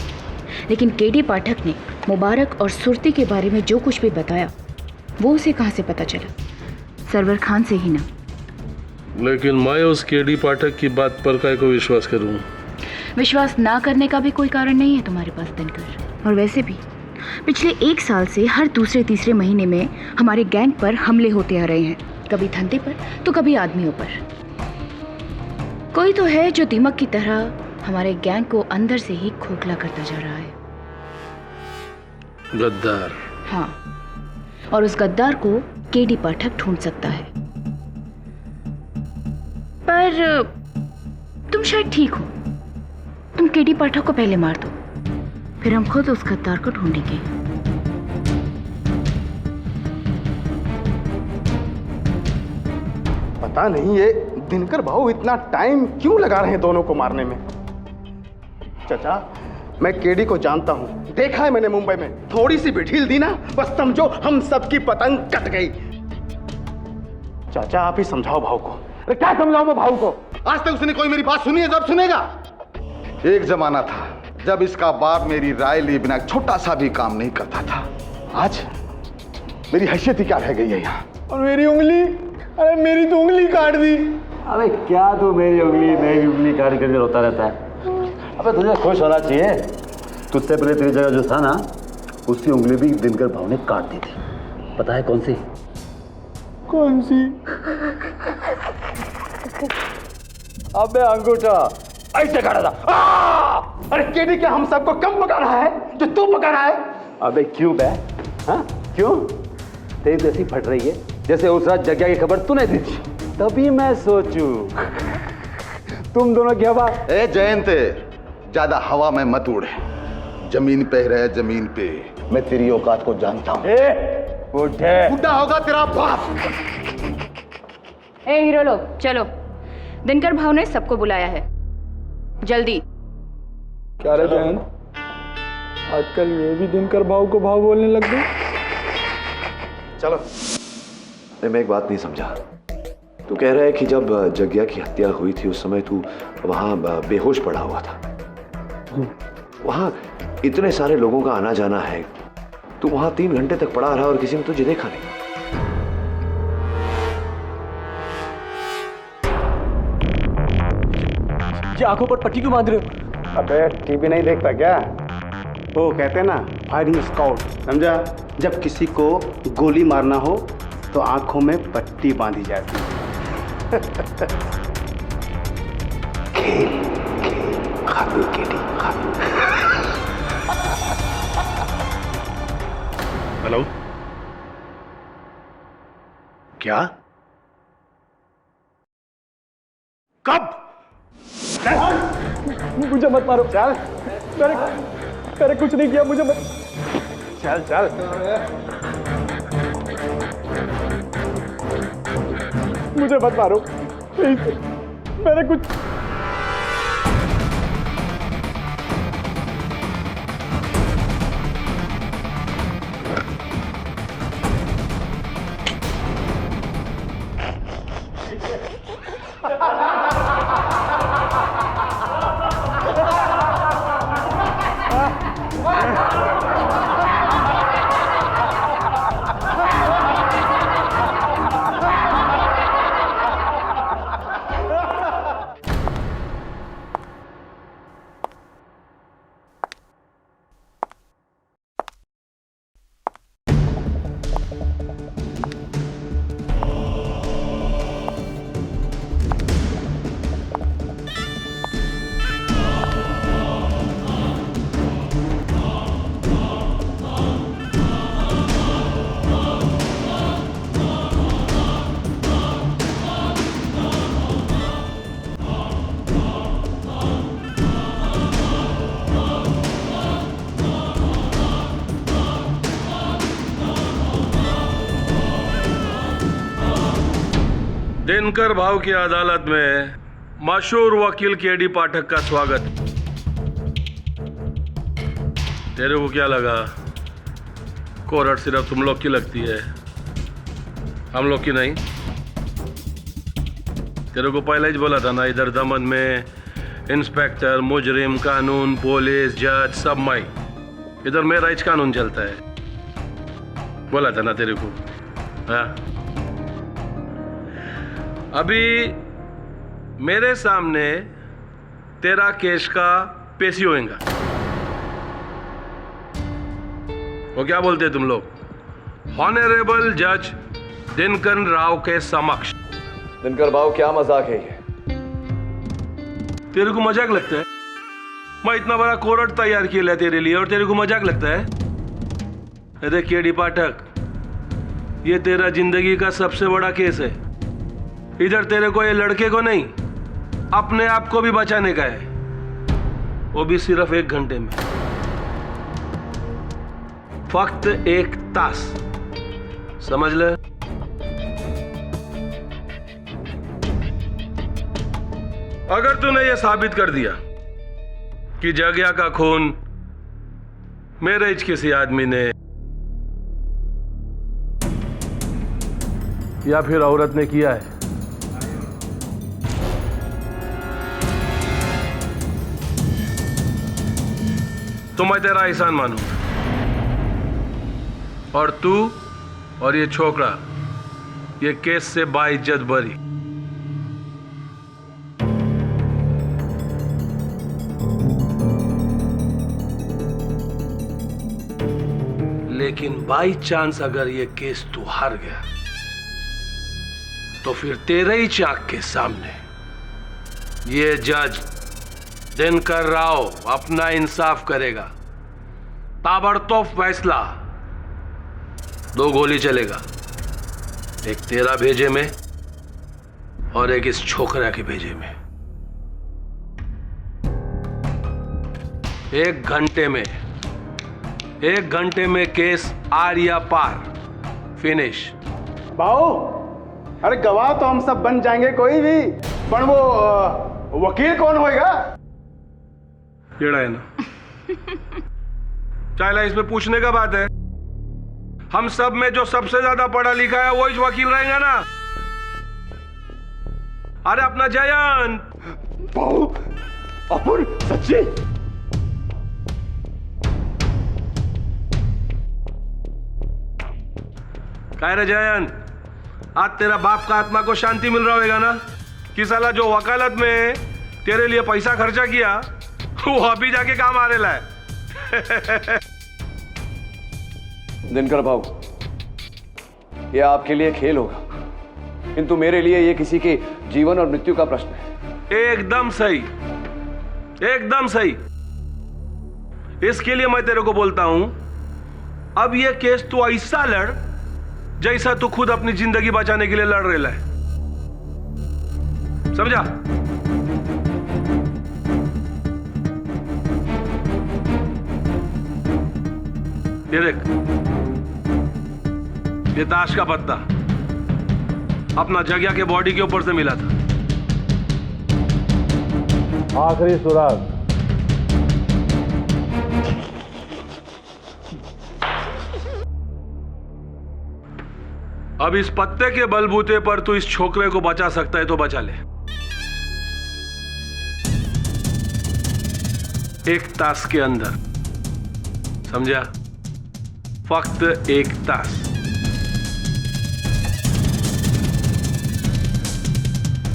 लेकिन केडी पाठक ने मुबारक और सुरती के बारे में जो कुछ भी बताया वो उसे कहाँ से पता चला? सरवर खान से ही ना। लेकिन मैं उस केडी पाठक की बात पर काय को विश्वास करूं? विश्वास ना करने का भी कोई कारण नहीं है तुम्हारे पास दिनकर। और वैसे भी पिछले 1 साल से हर दूसरे तीसरे महीने में हमारे गैंग पर हमले होते आ रहे हैं, कभी धंधे पर तो कभी आदमियों पर। कोई तो है जो दीमक की तरह हमारे गैंग को अंदर से ही खोखला करता जा रहा है। गद्दार। हाँ, और उस गद्दार को केडी पाठक ढूंढ सकता है। पर तुम शायद ठीक हो। तुम केडी पाठक को पहले मार दो, फिर हम खुद उस गद्दार को ढूंढेंगे। पता नहीं ये दिनकर भाऊ इतना टाइम क्यों लगा रहे हैं दोनों को मारने में। चाचा, मैं केडी को जानता हूं, देखा है मैंने मुंबई में। थोड़ी सी भी ढील दी ना, बस समझो हम सबकी पतंग कट गई। चाचा आप ही समझाओ भाऊ को। अरे क्या समझाऊं मैं भाऊ को? आज तक उसने कोई मेरी बात सुनी है? जब सुनेगा। एक जमाना था जब इसका बाप मेरी राय लिए बिना छोटा सा भी काम नहीं करता था। आज मेरी हैसियत ही क्या रह गई है यहाँ। और मेरी उंगली, अरे मेरी तो उंगली काट दी। अबे क्या तू मेरी उंगली काट कर रोता रहता है? अबे तुझे खुश होना चाहिए। तुझसे पहले तेरी जगह जो था ना, उसकी उंगली भी दिनकर भाव ने काट दी थी। पता है कौन सी? कौन सी? अबे अंगूठा ऐसे काटा था। अरे केडी क्या हम सबको कम पका रहा है जो तू पका रहा है? अबे क्यों बे? हाँ क्यों? तेरी तो ऐसी फट रही है जैसे उस रात जग्या की खबर तूने दी थी। तभी मैं सोचूं तुम दोनों की हवा। ए जयंत, ज्यादा हवा में मत उड़, जमीन पे रहे जमीन पे। मैं तेरी औकात को जानता हूँ। बुढ़ा होगा तेरा बाप। ए हीरो लोग चलो, दिनकर भाव ने सबको बुलाया है, जल्दी। क्या रे जयंत, आजकल ये भी दिनकर भाव को भाव बोलने लग गए। चलो। मैं एक बात नहीं समझा। तू कह रहा है कि जब जग्या की हत्या हुई थी उस समय तू वहां बेहोश पड़ा हुआ था। वहां इतने सारे लोगों का आना जाना है, तू वहां 3 घंटे तक पड़ा रहा और किसी ने तुझे देखा नहीं। ये आंखों पर पट्टी क्यों बांध रहे हो? अबे टीवी नहीं देखता क्या? वो कहते हैं ना, फायरिंग स्काउट, समझा? जब किसी को गोली मारना हो तो आंखों में पट्टी बांधी जाती है। खेल खाबी केडी खाबी। हेलो, क्या? कब? मुझे मत मारो। मैंने कुछ नहीं किया, मुझे मत। चल चल। मुझे मत मारो प्लीज, मैंने कुछ दिनकर भाव की अदालत में मशहूर वकील केडी पाठक का स्वागत। तेरे को क्या लगा कोर्ट सिर्फ तुम लोग की लगती है, हम लोग की नहीं? तेरे को पहले ही बोला था ना, इधर दमन में इंस्पेक्टर, मुजरिम, कानून, पुलिस, जज सब माई, इधर मेरा ही कानून चलता है। बोला था ना तेरे को। हाँ, अभी मेरे सामने तेरा केस का पेशी होएगा। वो क्या बोलते तुम लोग? ऑनरेबल जज दिनकर राव के समक्ष। दिनकर भाव क्या मजाक है ये? तेरे को मजाक लगता है? मैं इतना बड़ा कोर्ट तैयार किया है तेरे लिए और तेरे को मजाक लगता है? अरे केडी पाठक, ये तेरा जिंदगी का सबसे बड़ा केस है। इधर तेरे को, ये लड़के को नहीं, अपने आप को भी बचाने का है, वो भी सिर्फ 1 घंटे में, फक्त 1 तास। समझ ले? अगर तूने ये साबित कर दिया कि जगिया का खून मेरे इच किसी आदमी ने या फिर औरत ने किया है, तो मैं तेरा एहसान मानूंगा और तू और ये छोकरा ये केस से बाइज्जत बरी। लेकिन बाई चांस अगर ये केस तू हार गया तो फिर तेरे ही चाक के सामने ये जज दिनकर राव अपना इंसाफ करेगा। ताबड़तोड़ फैसला, 2 गोली चलेगा, एक तेरा भेजे में और एक इस छोकरा के भेजे में। 1 घंटे में केस आर या पार, फिनिश। बाऊ, अरे गवाह तो हम सब बन जाएंगे कोई भी, पर वो वकील कौन होएगा? येड़ा है ना, चाइला इसमें पूछने का बात है। हम सब में जो सबसे ज्यादा पढ़ा लिखा है वो ही वकील रहेगा ना। अरे अपना जयंत। बाऊ, अपुर सच्ची? कह रहे जयंत, आज तेरा बाप का आत्मा को शांति मिल रहा होगा ना कि साला जो वकालत में तेरे लिए पैसा खर्चा किया वो अभी जाके काम आ रहा है। दिनकर भाऊ, ये आपके लिए खेल होगा, किंतु मेरे लिए ये किसी के जीवन और मृत्यु का प्रश्न है। एकदम सही, एकदम सही। इसके लिए मैं तेरे को बोलता हूं, अब ये केस तू ऐसा लड़ जैसा तू खुद अपनी जिंदगी बचाने के लिए लड़ रहा है। समझा? ये देख, ये ताश का पत्ता अपना जग्या के बॉडी के ऊपर से मिला था। आखिरी सुराग। अब इस पत्ते के बलबूते पर तू इस छोकरे को बचा सकता है तो बचा ले। एक तास के अंदर, समझा? फक्त एक तास।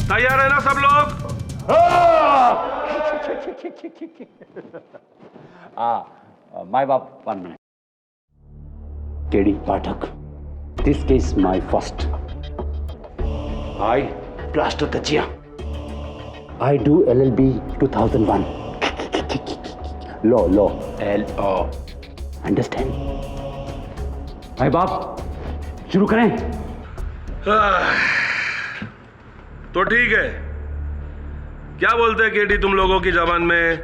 तैयार है ना सब लोग? माय बाप 1 minute. KD Pathak, this case my first. I Plaster Tachia. I do LLB 2001. Law, L-O. Understand? My बाप, शुरू करें? तो ठीक है। क्या बोलते हैं केडी तुम लोगों की जबान में?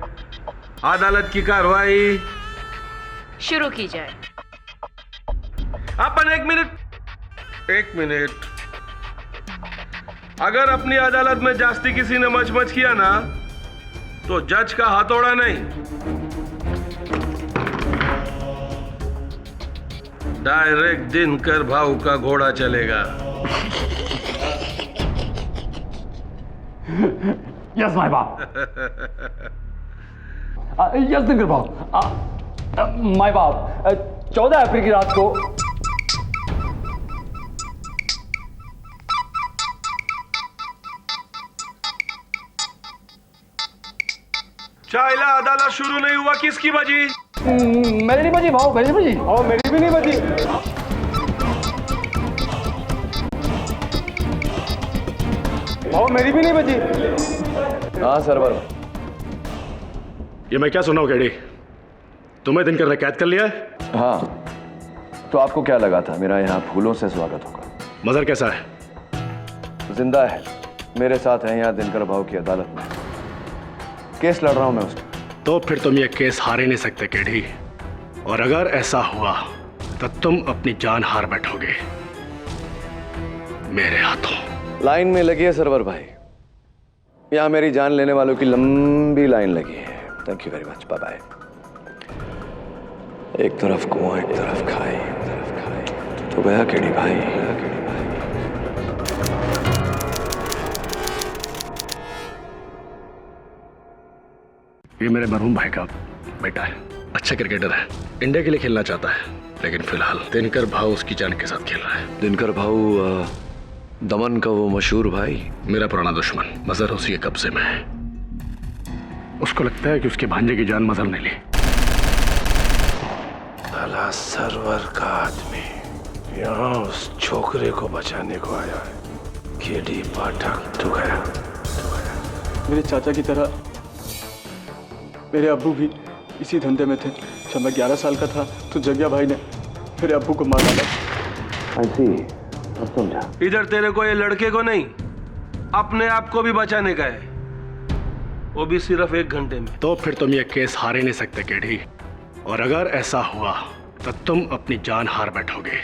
अदालत की कार्रवाई शुरू की जाए। अपन एक मिनट। अगर अपनी अदालत में जास्ती किसी ने मच किया ना, तो जज का हथौड़ा नहीं, डायरेक्ट दिनकर भाऊ का घोड़ा चलेगा। यस माय बाप। यस दिनकर भाऊ। माय बाप, 14 अप्रैल की रात को चाइला अदालत शुरू नहीं हुआ, किसकी बजी? मेरी नहीं बजी भाऊ, मेरी बजी। और मेरी भी नहीं बजी। भाऊ मेरी भी नहीं बजी। हाँ सरवर। ये मैं क्या सुना हूं केडी? तुम्हें दिनकर ने कैद कर लिया है? हाँ, तो आपको क्या लगा था मेरा यहाँ फूलों से स्वागत होगा? मजर कैसा है? जिंदा है, मेरे साथ है यहाँ दिनकर भाऊ की अदालत में। केस लड़ रहा हूं मैं उसका। तो फिर तुम ये केस हार ही नहीं सकते केडी, और अगर ऐसा हुआ तो तुम अपनी जान हार बैठोगे मेरे हाथों। लाइन में लगी है सरवर भाई, यहाँ मेरी जान लेने वालों की लंबी लाइन लगी है। Thank you very much, bye bye. एक तरफ कुआं, एक तरफ खाई, तो गया केडी भाई। ये मेरे मरहूम भाई का बेटा है, अच्छा क्रिकेटर है, इंडिया के लिए खेलना चाहता है, लेकिन फिलहाल दिनकर भाऊ उसकी जान के साथ खेल रहा है। दिनकर भाऊ दमन का वो मशहूर भाई? मेरा पुराना दुश्मन, मजर उसी के कब्जे में है। उसको लगता है कि उसके भांजे की जान मजर ने ली। साला सरवर का आदमी यहाँ उस छोकरे को बचाने को आया है। केडी पाठक तो गया। मेरे चाचा की तरह मेरे अब्बू भी इसी धंधे में थे। जब मैं 11 साल का था तो जग्या भाई ने मेरे अब्बू को मार डाला। समझा। इधर तेरे को, ये लड़के को नहीं, अपने आप को भी बचाने का है, वो भी सिर्फ 1 घंटे में। तो फिर तुम ये केस हार ही नहीं सकते केडी, और अगर ऐसा हुआ तो तुम अपनी जान हार बैठोगे।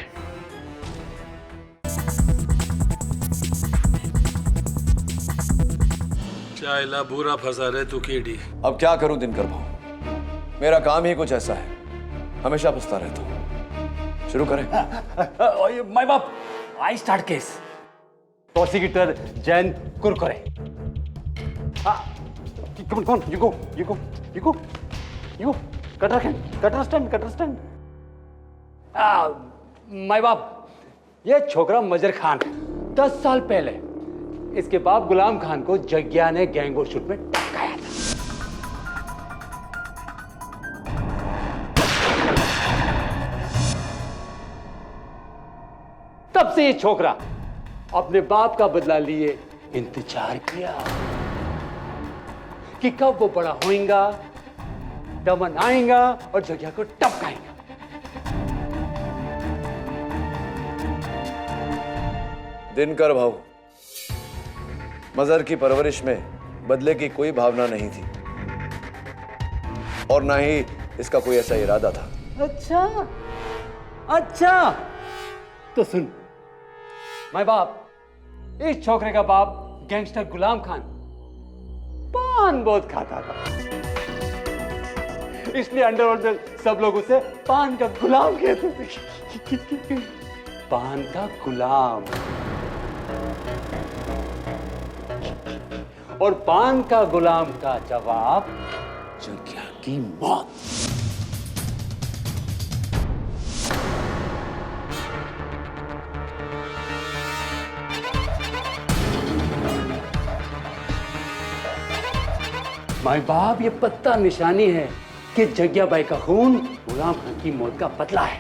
चाइला बुरा फंसा रहे तू केडी। अब क्या करूं दिनकर भाऊ, मेरा काम ही कुछ ऐसा है, हमेशा फंसता रहता हूं। शुरू करें? माय बाप, I start case. Prosecutor Jain Kurkure. कौन? You go. कटर स्टैंड। माय बाप, ये छोकरा मजर खान 10 साल पहले इसके बाप गुलाम खान को जग्या ने गैंगवॉर शूट में टपकाया था। तब से ये छोकरा अपने बाप का बदला लिए इंतजार किया कि कब वो बड़ा होएगा, दमन आएगा और जग्या को टपकाएगा। दिनकर भाऊ, मजर की परवरिश में बदले की कोई भावना नहीं थी और ना ही इसका कोई ऐसा इरादा था। अच्छा, अच्छा तो सुन, मैं बाप, इस छोकरे का बाप गैंगस्टर गुलाम खान पान बहुत खाता था, इसलिए अंडरवर्ल्ड में सब लोग उसे पान का गुलाम कहते थे। पान का गुलाम। और पान का गुलाम का जवाब जग्या की मौत। माय बाप, ये पत्ता निशानी है कि जग्या बाई का खून गुलाम खान की मौत का बदला है।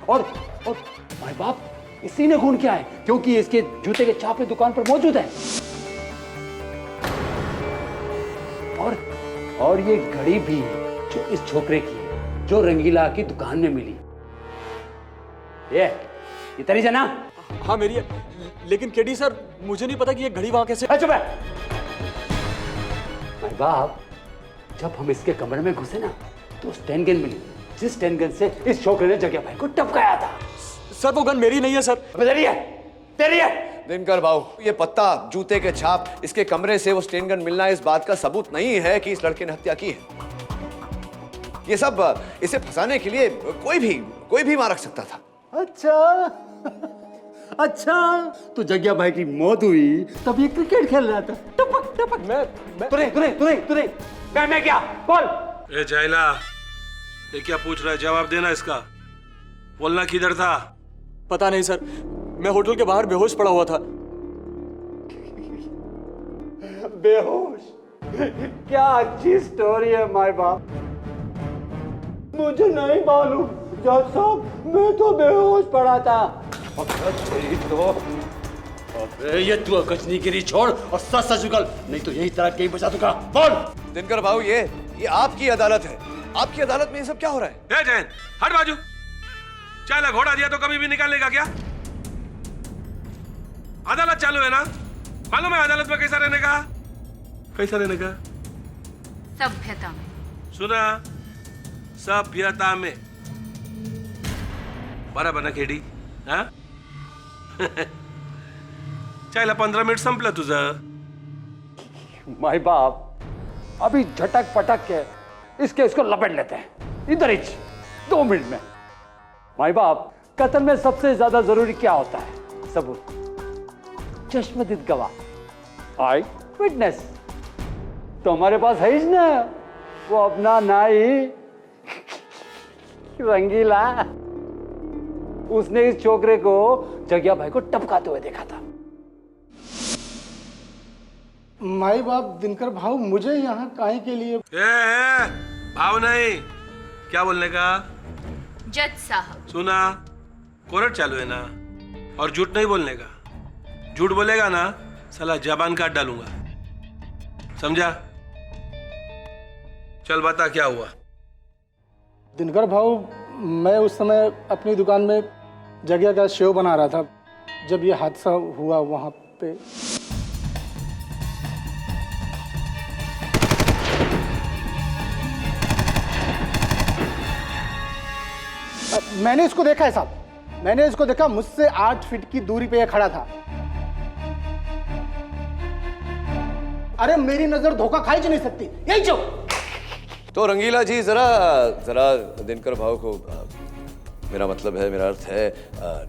और माय बाप, इसी ने खून किया है क्योंकि इसके जूते के छापे दुकान पर मौजूद है। और ये घड़ी भी जो इस छोकरे की है, जो रंगीला की दुकान में मिली। ये तेरी जना? हाँ मेरी है, लेकिन केडी सर मुझे नहीं पता कि ये घड़ी वहां कैसे। चुप है। माय बाप, जब हम इसके कमरे में घुसे ना तो स्टैन गन मिली, जिस स्टैन गन से इस छोकरे ने जग्या भाई को टपकाया था। सर वो गन मेरी नहीं है सर। तेरी है, तेरी है। दिनकर भाऊ, ये पत्ता, जूते के छाप, इसके कमरे से वो स्टेन गन मिलना इस बात का सबूत नहीं है कि इस लड़के ने हत्या की है। ये सब इसे फंसाने के लिए कोई भी मार रख सकता था। अच्छा तो जग्या भाई की मौत हुई तब ये क्रिकेट खेल रहा था। टपक टपक। तूने मैं क्या बोल? ए जाइला, ये क्या पूछ रहा है? जवाब देना इसका। बोलना किधर था? पता नहीं सर, मैं होटल के बाहर बेहोश पड़ा हुआ था। बेहोश? क्या अच्छी स्टोरी है माय बाप। मुझे नहीं मालूम जज साहब, मैं तो बेहोश पड़ा था। अबे ये तू अकचनीगिरी छोड़ और सच सच निकल, नहीं तो यही तरह कहीं बचा दूंगा। बोल। दिनकर भाऊ, ये आपकी अदालत है। आपकी अदालत में ये सब क्या हो रहा है? ए जैन, हट बाजू। चाला घोड़ा दिया तो कभी भी निकालने का क्या? अदालत चालू है ना? मालूम है अदालत में कैसा रहने का? कैसा रहने का? सभ्यता में। सुना? सभ्यता में। बराबर ना केडी? हाँ? चायला 15 मिनिट संपलं तुझं. माय बाप, अभी झटक पटक के इसको लपेट लेते हैं इधर ही 2 मिनट में। माय बाप, कत्ल में सबसे ज्यादा जरूरी क्या होता है? सबूत, चश्मदीद गवाह, आई विटनेस। तो हमारे पास है ही ना वो अपना नाई रंगीला। उसने इस छोकरे को जग्या भाई को टपकाते हुए देखा था। माई बाप, दिनकर भाऊ, मुझे यहाँ काहे के लिए? भाव नहीं, क्या बोलने का? जज साहब, सुना, कोर्ट चालू है ना, और झूठ नहीं बोलने का। झूठ बोलेगा ना साला जबान काट डालूंगा, समझा? चल बता क्या हुआ? दिनकर भाऊ, मैं उस समय अपनी दुकान में जग्या का शेव बना रहा था जब ये हादसा हुआ वहाँ पे। मैंने इसको देखा है साहब, मैंने इसको देखा। मुझसे 8 फीट की दूरी पे ये खड़ा था। अरे मेरी नजर धोखा खाई जा नहीं सकती, यही चो। तो रंगीला जी, जरा दिनकर भाव को, मेरा मतलब है, मेरा अर्थ है,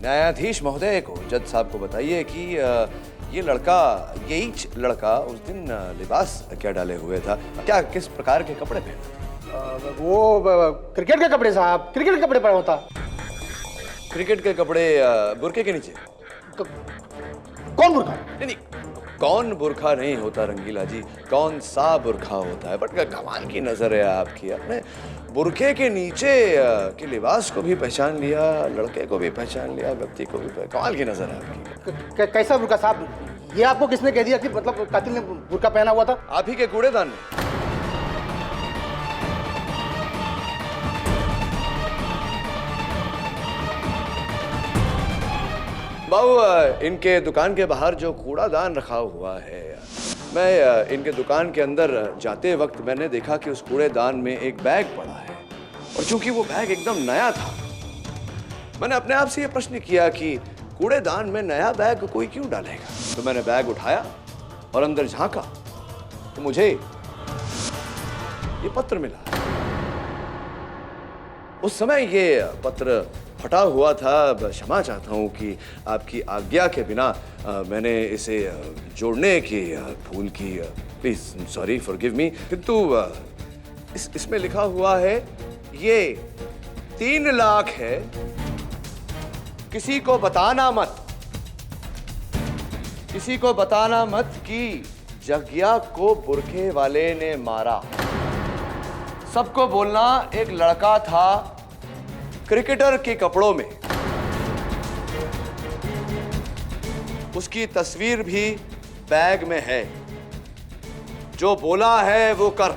न्यायाधीश महोदय को, जज साहब को बताइए कि ये लड़का, यही लड़का उस दिन लिबास क्या डाले हुए था, क्या किस प्रकार के कपड़े पहने? वो क्रिकेट के कपड़े साहब, क्रिकेट के कपड़े पहना होता। क्रिकेट के कपड़े बुरके के नीचे? कौन बुरखा? नहीं, कौन बुरखा नहीं होता रंगीला जी, कौन सा बुरखा होता है। बट कमाल की नजर है आपकी, आपने बुरखे के नीचे के लिबास को भी पहचान लिया, लड़के को भी पहचान लिया, व्यक्ति को भी। कमाल की नजर है आपकी। कैसा बुरखा साहब? ये आपको किसने कह दिया कि मतलब कातिल ने बुरखा पहना हुआ था? आप ही के कूड़ेदान में। बाबू, इनके दुकान के बाहर जो कूड़ादान रखा हुआ है, मैं इनके दुकान के अंदर जाते वक्त मैंने देखा कि उस कूड़ेदान में एक बैग पड़ा है, और चूंकि वो बैग एकदम नया था मैंने अपने आप से यह प्रश्न किया कि कूड़ेदान में नया बैग कोई क्यों डालेगा। तो मैंने बैग उठाया और अंदर झांका तो मुझे ये पत्र मिला। उस समय ये पत्र फटा हुआ था। क्षमा चाहता हूं कि आपकी आज्ञा के बिना मैंने इसे जोड़ने की भूल की। Please sorry forgive me. किंतु इसमें लिखा हुआ है ये 3 लाख है, किसी को बताना मत, किसी को बताना मत कि जग्या को बुरखे वाले ने मारा। सबको बोलना एक लड़का था क्रिकेटर के कपड़ों में, उसकी तस्वीर भी बैग में है। जो बोला है वो कर।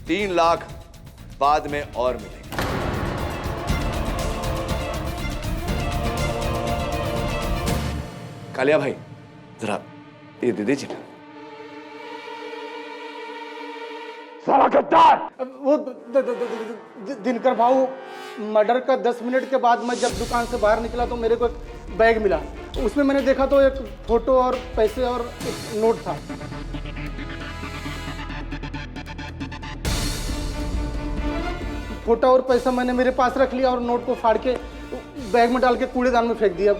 3 लाख बाद में और मिलेंगे। कालिया भाई जरा ये दे दीजिए। साला गद्दार! वो दिनकर भाऊ, मर्डर का 10 मिनट के बाद मैं जब दुकान से बाहर निकला तो मेरे को एक बैग मिला। उसमें मैंने देखा तो एक फोटो और पैसे और एक नोट था। फोटो और पैसा मैंने मेरे पास रख लिया और नोट को फाड़ के बैग में डाल के कूड़ेदान में फेंक दिया।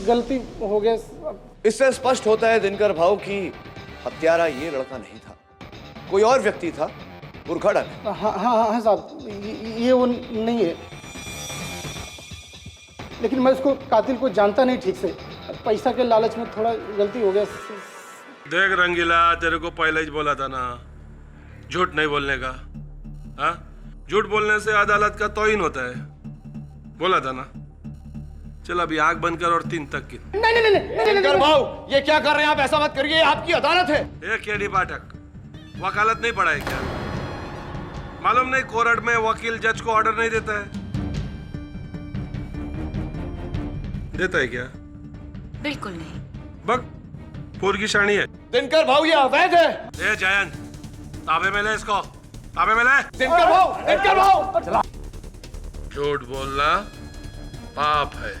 गलती हो गया। इससे स्पष्ट होता है दिनकर भाऊ कि हत्यारा ये लड़का नहीं था, कोई और व्यक्ति था बुरखा डाले। हाँ साहब, ये वो नहीं है। लेकिन मैं उसको कातिल को जानता नहीं ठीक से। पैसा के लालच में थोड़ा गलती हो गया। देख रंगीला, तेरे को पहले ही बोला था ना झूठ नहीं बोलने का। हाँ, झूठ बोलने से अदालत का तौहीन होता है, बोला था ना। चल अभी आंख बंद कर और 3 तक की। नहीं भाऊ, ये क्या कर रहे हैं आप? ऐसा मत करिए, आपकी अदालत है। एक केडी पाठक वकालत नहीं पढ़ा है क्या? मालूम नहीं कोर्ट में वकील जज को ऑर्डर नहीं देता है? देता है क्या? बिल्कुल नहीं। बक पूर की शानी है। दिनकर भाऊ ये अवैध है। ए जयंत, ताबे में ले इसको, ताबे में ले। दिनकर भाऊ झूठ बोलना पाप है।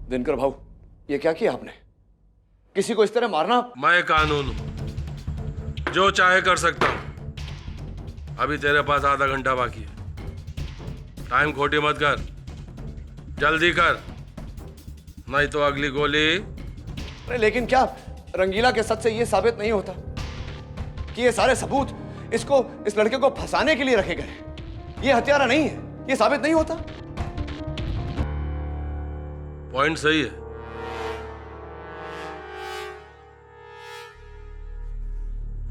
दिनकर भाऊ, ये क्या किया आपने? किसी को इस तरह मारना? मैं कानून हूं, जो चाहे कर सकता हूं। अभी तेरे पास आधा घंटा बाकी है। टाइम खोटी मत कर, जल्दी कर, नहीं तो अगली गोली। अरे लेकिन क्या रंगीला के सच से ये साबित नहीं होता कि ये सारे सबूत इस लड़के को फंसाने के लिए रखे गए? ये हत्यारा नहीं है, ये साबित नहीं होता? पॉइंट सही है।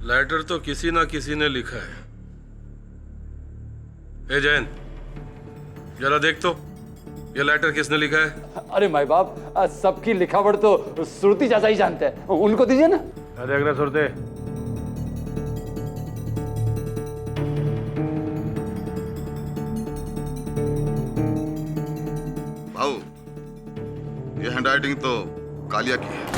लेटर तो किसी ना किसी ने लिखा है। ए जैन, जरा देख तो ये लेटर किसने लिखा है? अरे माई बाप, सबकी लिखावट तो श्रुति चाचा ही जानते हैं, उनको दीजिए ना। देख रहे सुरते, भाऊ ये हैंडराइटिंग तो कालिया की है।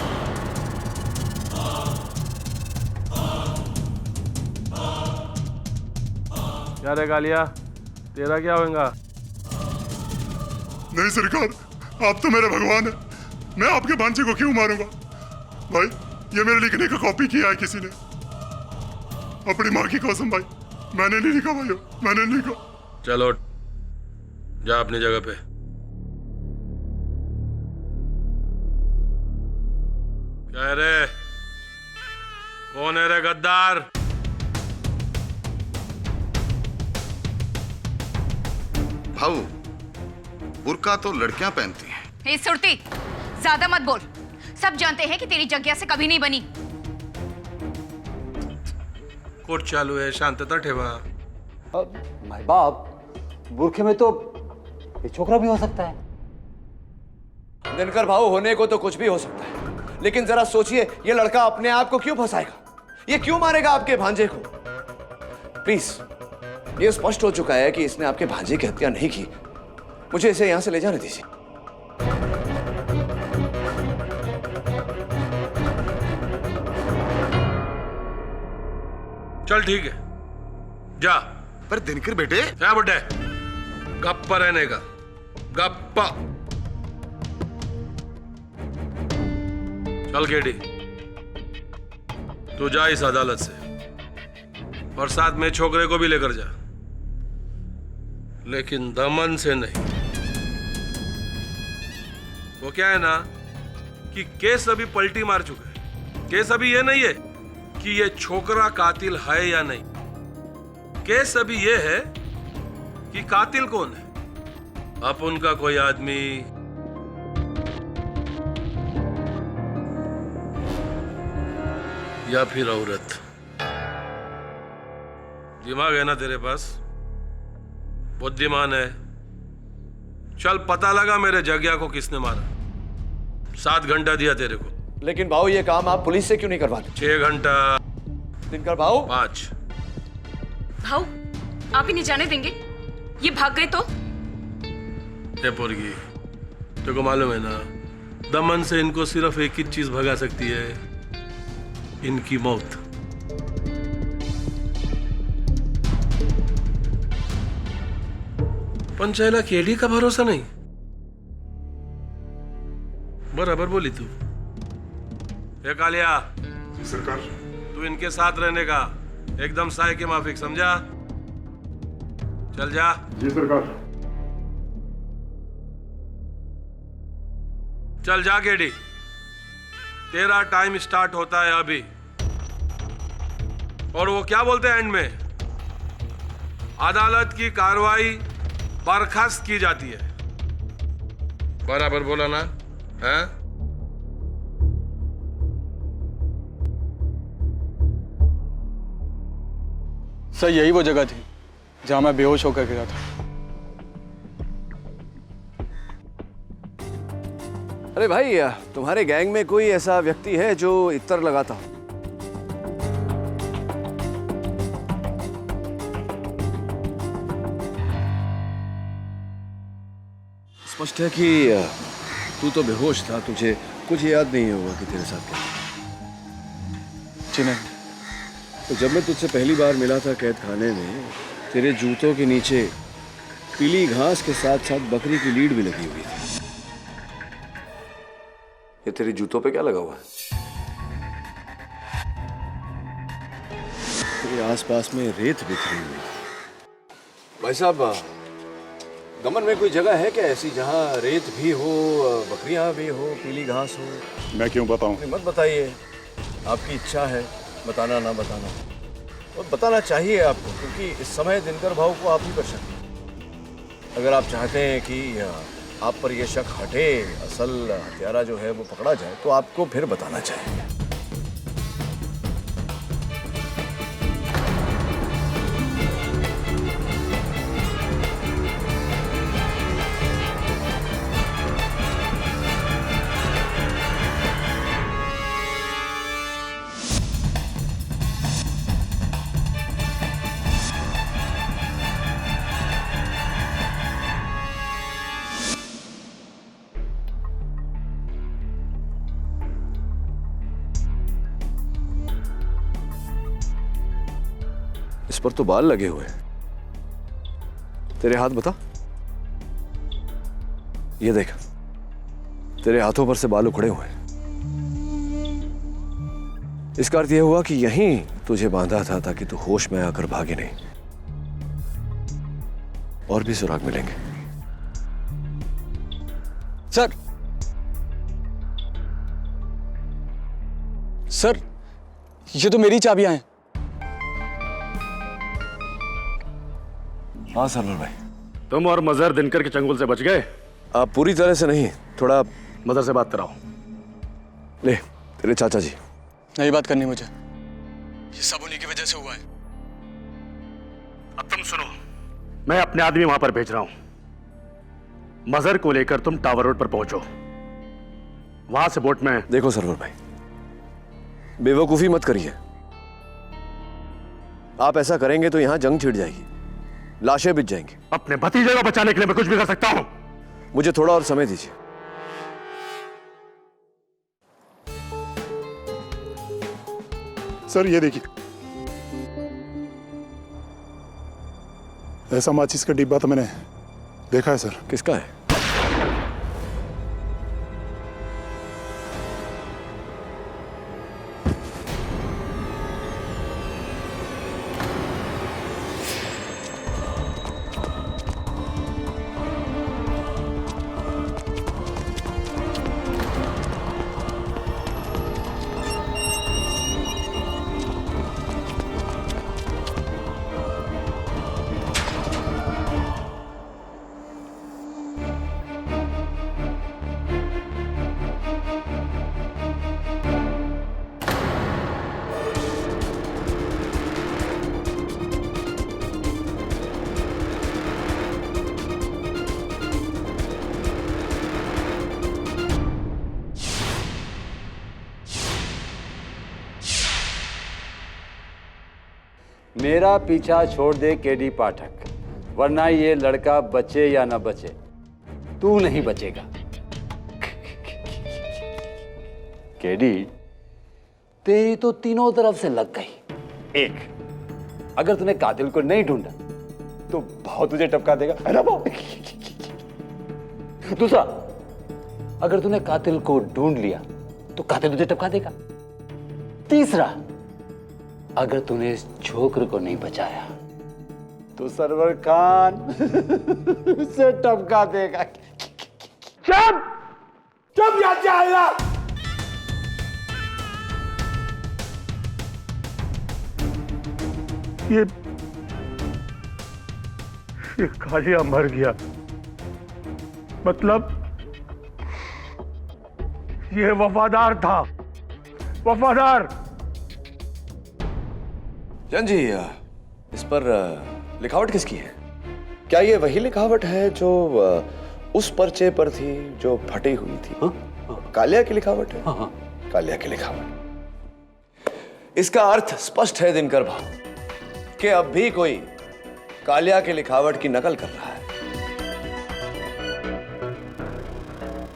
क्या रे कालिया, तेरा क्या होगा? नहीं सरकार, आप तो मेरे भगवान हैं। मैं आपके भांजे को क्यों मारूंगा? भाई ये मेरे लिखने का कॉपी किया है किसी ने। अपनी माँ की कसम भाई, मैंने नहीं लिखा भाई, मैंने नहीं लिखा। चलो जा अपनी जगह पे। क्या रे, कौन है रे गद्दार? भाऊ बुर्का तो लड़कियां पहनती हैं। हे सुरती, ज्यादा मत बोल। सब जानते हैं कि तेरी जग्या से कभी नहीं बनी। कोर्ट चालू है, शांतता ठेवा। माय बाप, बुरखे में तो ये छोकरा भी हो सकता है। दिनकर भाऊ, होने को तो कुछ भी हो सकता है, लेकिन जरा सोचिए ये लड़का अपने आप को क्यों फंसाएगा? ये क्यों मारेगा आपके भांजे को? प्लीज, ये स्पष्ट हो चुका है कि इसने आपके भांजे की हत्या नहीं की। मुझे इसे यहां से ले जाने दीजिए। चल ठीक है, जा। पर दिनकर बेटे, क्या बेटे? गप्पा रहने का, गप्पा। चल केडी, तू जा इस अदालत से, और साथ में छोकरे को भी लेकर जा, लेकिन दमन से नहीं। वो क्या है ना कि केस अभी पलटी मार चुका है। केस अभी ये नहीं है कि ये छोकरा कातिल है या नहीं, केस अभी ये है कि कातिल कौन है, अपन का कोई आदमी या फिर औरत। दिमाग है ना तेरे पास, बुद्धिमान है। चल पता लगा मेरे जग्या को किसने मारा। 7 घंटा दिया तेरे को। लेकिन भाऊ ये काम आप पुलिस से क्यों नहीं करवाते? 6 घंटा। दिनकर भाऊ 5। भाऊ आप ही नहीं जाने देंगे? ये भाग गए तो? पोरगी, तेरे को मालूम है ना, दमन से इनको सिर्फ एक ही चीज भगा सकती है, इनकी मौत। पंचायला केडी का भरोसा नहीं। बराबर बोली तू। ये कालिया, सरकार, तू इनके साथ रहने का एकदम साय के माफिक, समझा? चल जा। जी सरकार। चल जा केडी, तेरा टाइम स्टार्ट होता है अभी। और वो क्या बोलते हैं एंड में? अदालत की कार्रवाई बर्खास्त की जाती है। बराबर बोला ना? हैं? सर यही वो जगह थी जहां मैं बेहोश होकर गिरा था। अरे भाई, तुम्हारे गैंग में कोई ऐसा व्यक्ति है जो इत्र लगाता हो? स्पष्ट है कि तू तो बेहोश था, तुझे कुछ याद नहीं होगा कि तेरे साथ क्या। जी नहीं। तो जब मैं तुझसे पहली बार मिला था कैद खाने में, तेरे जूतों के नीचे पीली घास के साथ साथ बकरी की लीड भी लगी हुई थी। ये तेरे जूतों पे क्या लगा हुआ है? तेरे आसपास में रेत बिखरी हुई। भाई साहब, दमन में कोई जगह है क्या ऐसी जहाँ रेत भी हो, बकरियां भी हो, पीली घास हो? मैं क्यों बताऊं? मत बताइए, आपकी इच्छा है, बताना ना बताना, और बताना चाहिए आपको, क्योंकि इस समय दिनकर भाऊ को आप ही पर शक है। अगर आप चाहते हैं कि आप पर यह शक हटे, असल हत्यारा जो है वो पकड़ा जाए, तो आपको फिर बताना चाहिए। इस पर तो बाल लगे हुए हैं। तेरे हाथ बता, ये देख, तेरे हाथों पर से बाल उखड़े हुए हैं। इसका अर्थ यह हुआ कि यहीं तुझे बांधा था ताकि तू होश में आकर भागे नहीं। और भी सुराग मिलेंगे। सर, सर, ये तो मेरी चाबियां हैं। हाँ सरवर भाई। तुम और मजहर दिनकर के चंगुल से बच गए? आप पूरी तरह से नहीं, थोड़ा मदर से बात कराओ। ले, तेरे चाचा जी। नहीं बात करनी मुझे, ये सब उन्हीं की वजह से हुआ है। अब तुम सुनो, मैं अपने आदमी वहां पर भेज रहा हूं। मजहर को लेकर तुम टावर रोड पर पहुंचो, वहां से बोट में। देखो सरवर भाई, बेवकूफी मत करिए। आप ऐसा करेंगे तो यहां जंग छिड़ जाएगी, लाशें बिछ जाएंगी। अपने भतीजे को बचाने के लिए मैं कुछ भी कर सकता हूं। मुझे थोड़ा और समय दीजिए। सर ये देखिए, ऐसा माचिस का डिब्बा तो मैंने देखा है सर। किसका है? मेरा पीछा छोड़ दे केडी पाठक, वरना ये लड़का बचे या ना बचे, तू नहीं बचेगा। केडी, तेरी तो तीनों तरफ से लग गई। एक, अगर तूने कातिल को नहीं ढूंढा तो भाव तुझे टपका देगा, है ना भाव? दूसरा, अगर तूने कातिल को ढूंढ लिया तो कातिल तुझे टपका देगा। तीसरा, अगर तूने इस छोकर को नहीं बचाया तो सरवर खान उसे टपका देगा। चुप चुप याद जाएगा। ये कालिया मर गया, मतलब ये वफादार था, वफादार। जन जी, इस पर लिखावट किसकी है? क्या ये वही लिखावट है जो उस पर्चे पर थी जो फटी हुई थी? कालिया की लिखावट है? हाँ। कालिया की लिखावट। इसका अर्थ स्पष्ट है दिनकर भाऊ कि अब भी कोई कालिया की लिखावट की नकल कर रहा है।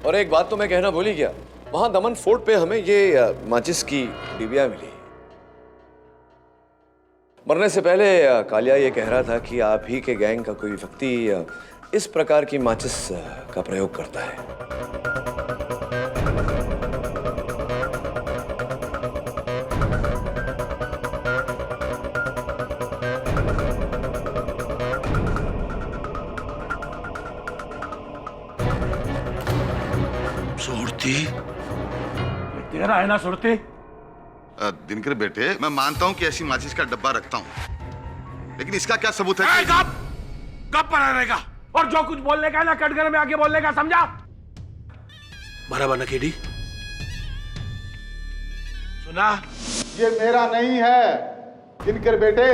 और एक बात तो मैं कहना भूल ही गया, वहां दमन फोर्ट पे हमें ये माचिस की डिबिया मिली। मरने से पहले कालिया ये कह रहा था कि आप ही के गैंग का कोई व्यक्ति इस प्रकार की माचिस का प्रयोग करता है। सुरती, तेरा है ना सुरती? दिनकर बेटे, मैं मानता हूं कि ऐसी माचिस का डब्बा रखता हूं, लेकिन इसका क्या सबूत है? कब पर रहेगा? और जो कुछ बोलने का है ना कटघरे में आके बोलने का, समझा? बराबर ना केडी? सुना? ये मेरा नहीं है दिनकर बेटे,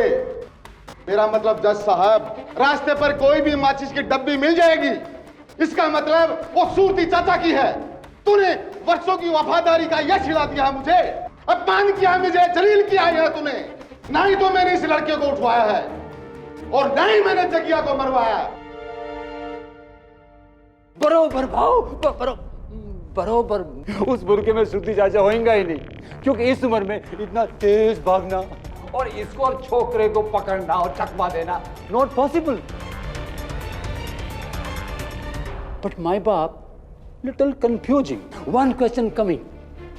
मेरा मतलब जज साहब, रास्ते पर कोई भी माचिस की डब्बी मिल जाएगी, इसका मतलब वो सूरती चाचा की है। तूने वर्षों की वफादारी का यश दिला दिया है मुझे, अपमान किया मुझे, जलील किया है तूने। ना ही तो मैंने इस लड़के को उठवाया है और ना ही मैंने जगिया को मरवाया। बरोबर भाव, बरोबर उस बुरके में श्रुति चाचा होएगा ही नहीं, क्योंकि इस उम्र में इतना तेज भागना और इसको और छोकरे को पकड़ना और चकमा देना नॉट पॉसिबल। बट माय बाप, little confusing, one question coming,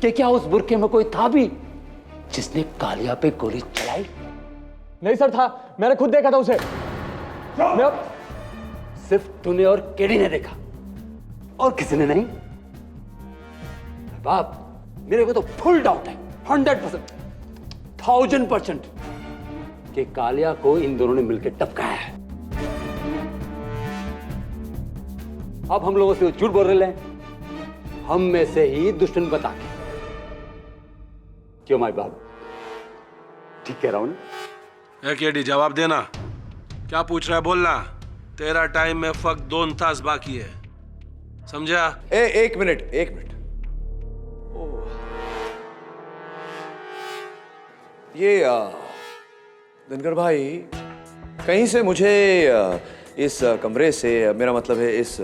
कि क्या उस बुरके में कोई था भी जिसने कालिया पे गोली चलाई? नहीं सर, था, मैंने खुद देखा था उसे। सिर्फ तूने और केडी ने देखा और किसी ने नहीं? बाप, मेरे को तो फुल डाउट है, 100%, 1000% कि कालिया को इन दोनों ने मिलकर टपकाया है। अब हम लोगों से झूठ बोल रहे हैं, हम में से ही दुश्मन बता के। क्यों माय बाप, ठीक कह रहा हूं ना? केडी, जवाब देना। क्या पूछ रहा है बोलना। तेरा टाइम में फक 2 तास बाकी है, समझा? एक मिनट। ये दिनकर भाई, कहीं से मुझे इस कमरे से, मेरा मतलब है इस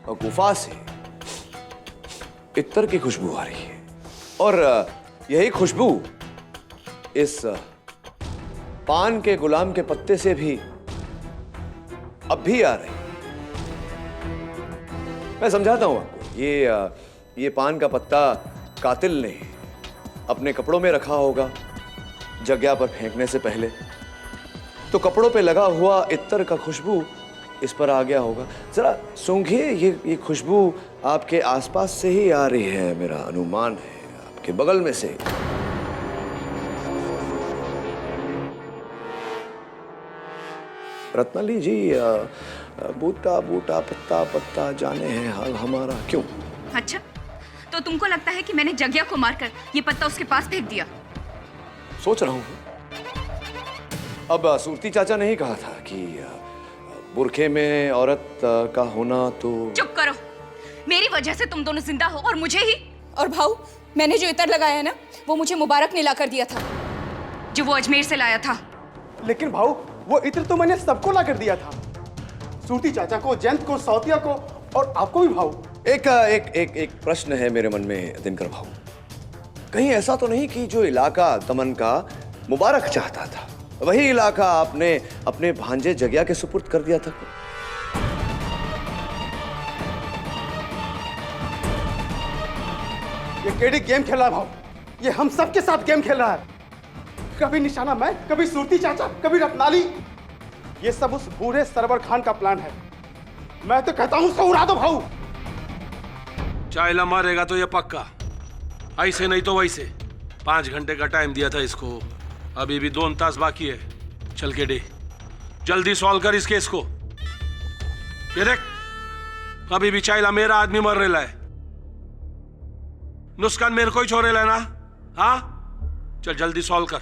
गुफा से इत्तर की खुशबू आ रही है, और यही खुशबू इस पान के गुलाम के पत्ते से भी अब भी आ रही। मैं समझाता हूं आपको, ये पान का पत्ता कातिल ने अपने कपड़ों में रखा होगा जगह पर फेंकने से पहले, तो कपड़ों पे लगा हुआ इत्तर का खुशबू इस पर आ गया होगा। जरा सूंघिए, ये खुशबू आपके आसपास से ही आ रही है, मेरा अनुमान है, आपके बगल में से। रत्नाली जी, बूटा बूटा पत्ता पत्ता जाने हैं हाल हमारा, क्यों? अच्छा, तो तुमको लगता है कि मैंने जग्या को मारकर ये पत्ता उसके पास फेंक दिया? सोच रहा हूं। अब सूरती चाचा ने ही कहा था कि बुरखे में औरत का होना तो। चुप करो, मेरी वजह से तुम दोनों जिंदा हो और मुझे ही। और भाऊ, मैंने जो इतर लगाया है ना, वो मुझे मुबारक ने लाकर दिया था, जो वो अजमेर से लाया था। लेकिन भाऊ, वो इत्र तो मैंने सबको ला कर दिया था, सूरती चाचा को, जयंत को, सौतिया को और आपको भी भाऊ। एक प्रश्न है मेरे मन में दिनकर भाऊ, कहीं ऐसा तो नहीं कि जो इलाका दमन का मुबारक चाहता था, वही इलाका आपने अपने भांजे जग्या के सुपुर्द कर दिया था? ये केडी गेम खेल रहा है भाऊ, ये हम सबके साथ गेम खेल रहा है। कभी निशाना मैं, कभी सूरती चाचा, कभी रत्नाली। ये सब उस बूढ़े सरवर खान का प्लान है। मैं तो कहता हूं, उसे उड़ा दो भाऊ। चाइला मारेगा तो ये पक्का, ऐसे नहीं तो वैसे। 5 घंटे का टाइम दिया था इसको, अभी भी 2 तास बाकी है। चल के डे, जल्दी सॉल्व कर इस केस को। ये देख, अभी भी चाइला मेरा आदमी मर रहा है, नुस्कान मेरे को ही छोड़ रहा है ना? हाँ, चल जल्दी सॉल्व कर,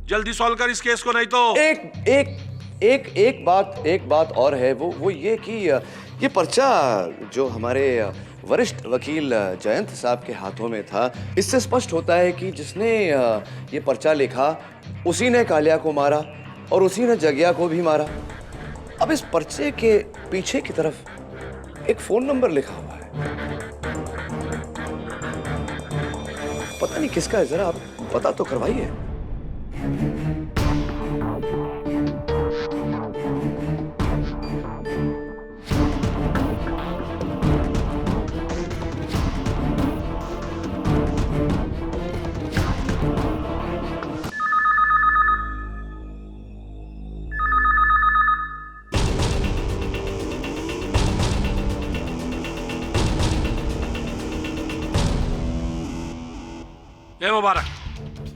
जल्दी सॉल्व कर इस केस को, नहीं तो। एक बात और है, वो ये कि ये पर्चा जो हमारे वरिष्ठ वकील जयंत साहब के हाथों में था, इससे स्पष्ट होता है कि जिसने ये पर्चा लिखा उसी ने कालिया को मारा और उसी ने जग्या को भी मारा। अब इस पर्चे के पीछे की तरफ एक फोन नंबर लिखा हुआ है, पता नहीं किसका है, जरा आप पता तो करवाइए। ए मुबारक,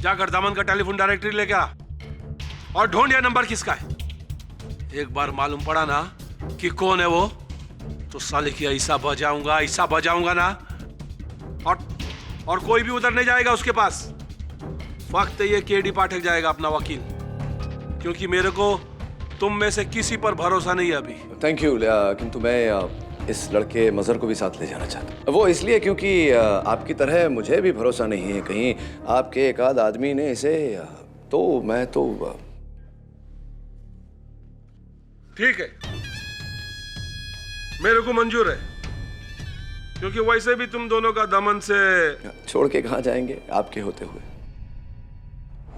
जाकर दमन का टेलीफोन डायरेक्टरी लेके आ और ढूंढ ये नंबर किसका है। एक बार मालूम पड़ा ना कि कौन है वो, तो साले की ऐसा बजाऊंगा ना, और कोई भी उधर नहीं जाएगा उसके पास। वक्त ये केडी पाठक जाएगा अपना वकील, क्योंकि मेरे को तुम में से किसी पर भरोसा नहीं है अभी। थैंक यू, किंतु मैं इस लड़के मजहर को भी साथ ले जाना चाहता हूँ। वो इसलिए क्योंकि आपकी तरह मुझे भी भरोसा नहीं है कहीं आपके एक आध आदमी ने इसे, तो मैं तो। ठीक है, मेरे को मंजूर है, क्योंकि वैसे भी तुम दोनों का दमन से छोड़ के कहाँ जाएंगे आपके होते हुए।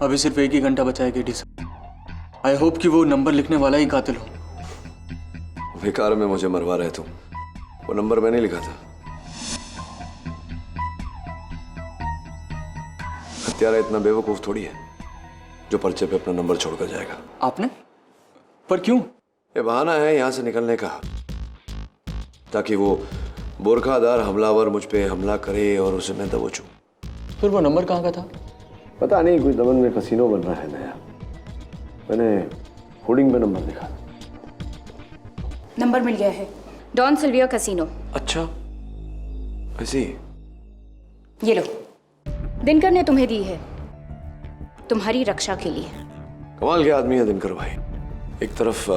अभी सिर्फ 1 ही घंटा बचा है केडी साहब। आई होप कि वो नंबर लिखने वाला ही कातिल हो। बेकार में मुझे मरवा रहे तुम, वो नंबर मैंने लिखा था। हत्यारा इतना बेवकूफ थोड़ी है जो पर्चे पे अपना नंबर छोड़कर जाएगा। आपने? पर क्यों? ये बहाना है यहां से निकलने का, ताकि वो बोरखादार हमलावर मुझ पे हमला करे और उसे मैं दबोचूं। फिर वो नंबर कहाँ का था? पता नहीं, कोई दमन में कसीनो बन रहा है नया, मैंने होर्डिंग में नंबर लिखा। नंबर मिल गया है, डॉन सिल्विया कसिनो। अच्छा, ऐसी? ये लो, दिनकर ने तुम्हें दी है, तुम्हारी रक्षा के लिए। कमाल के आदमी है दिनकर भाई, एक तरफ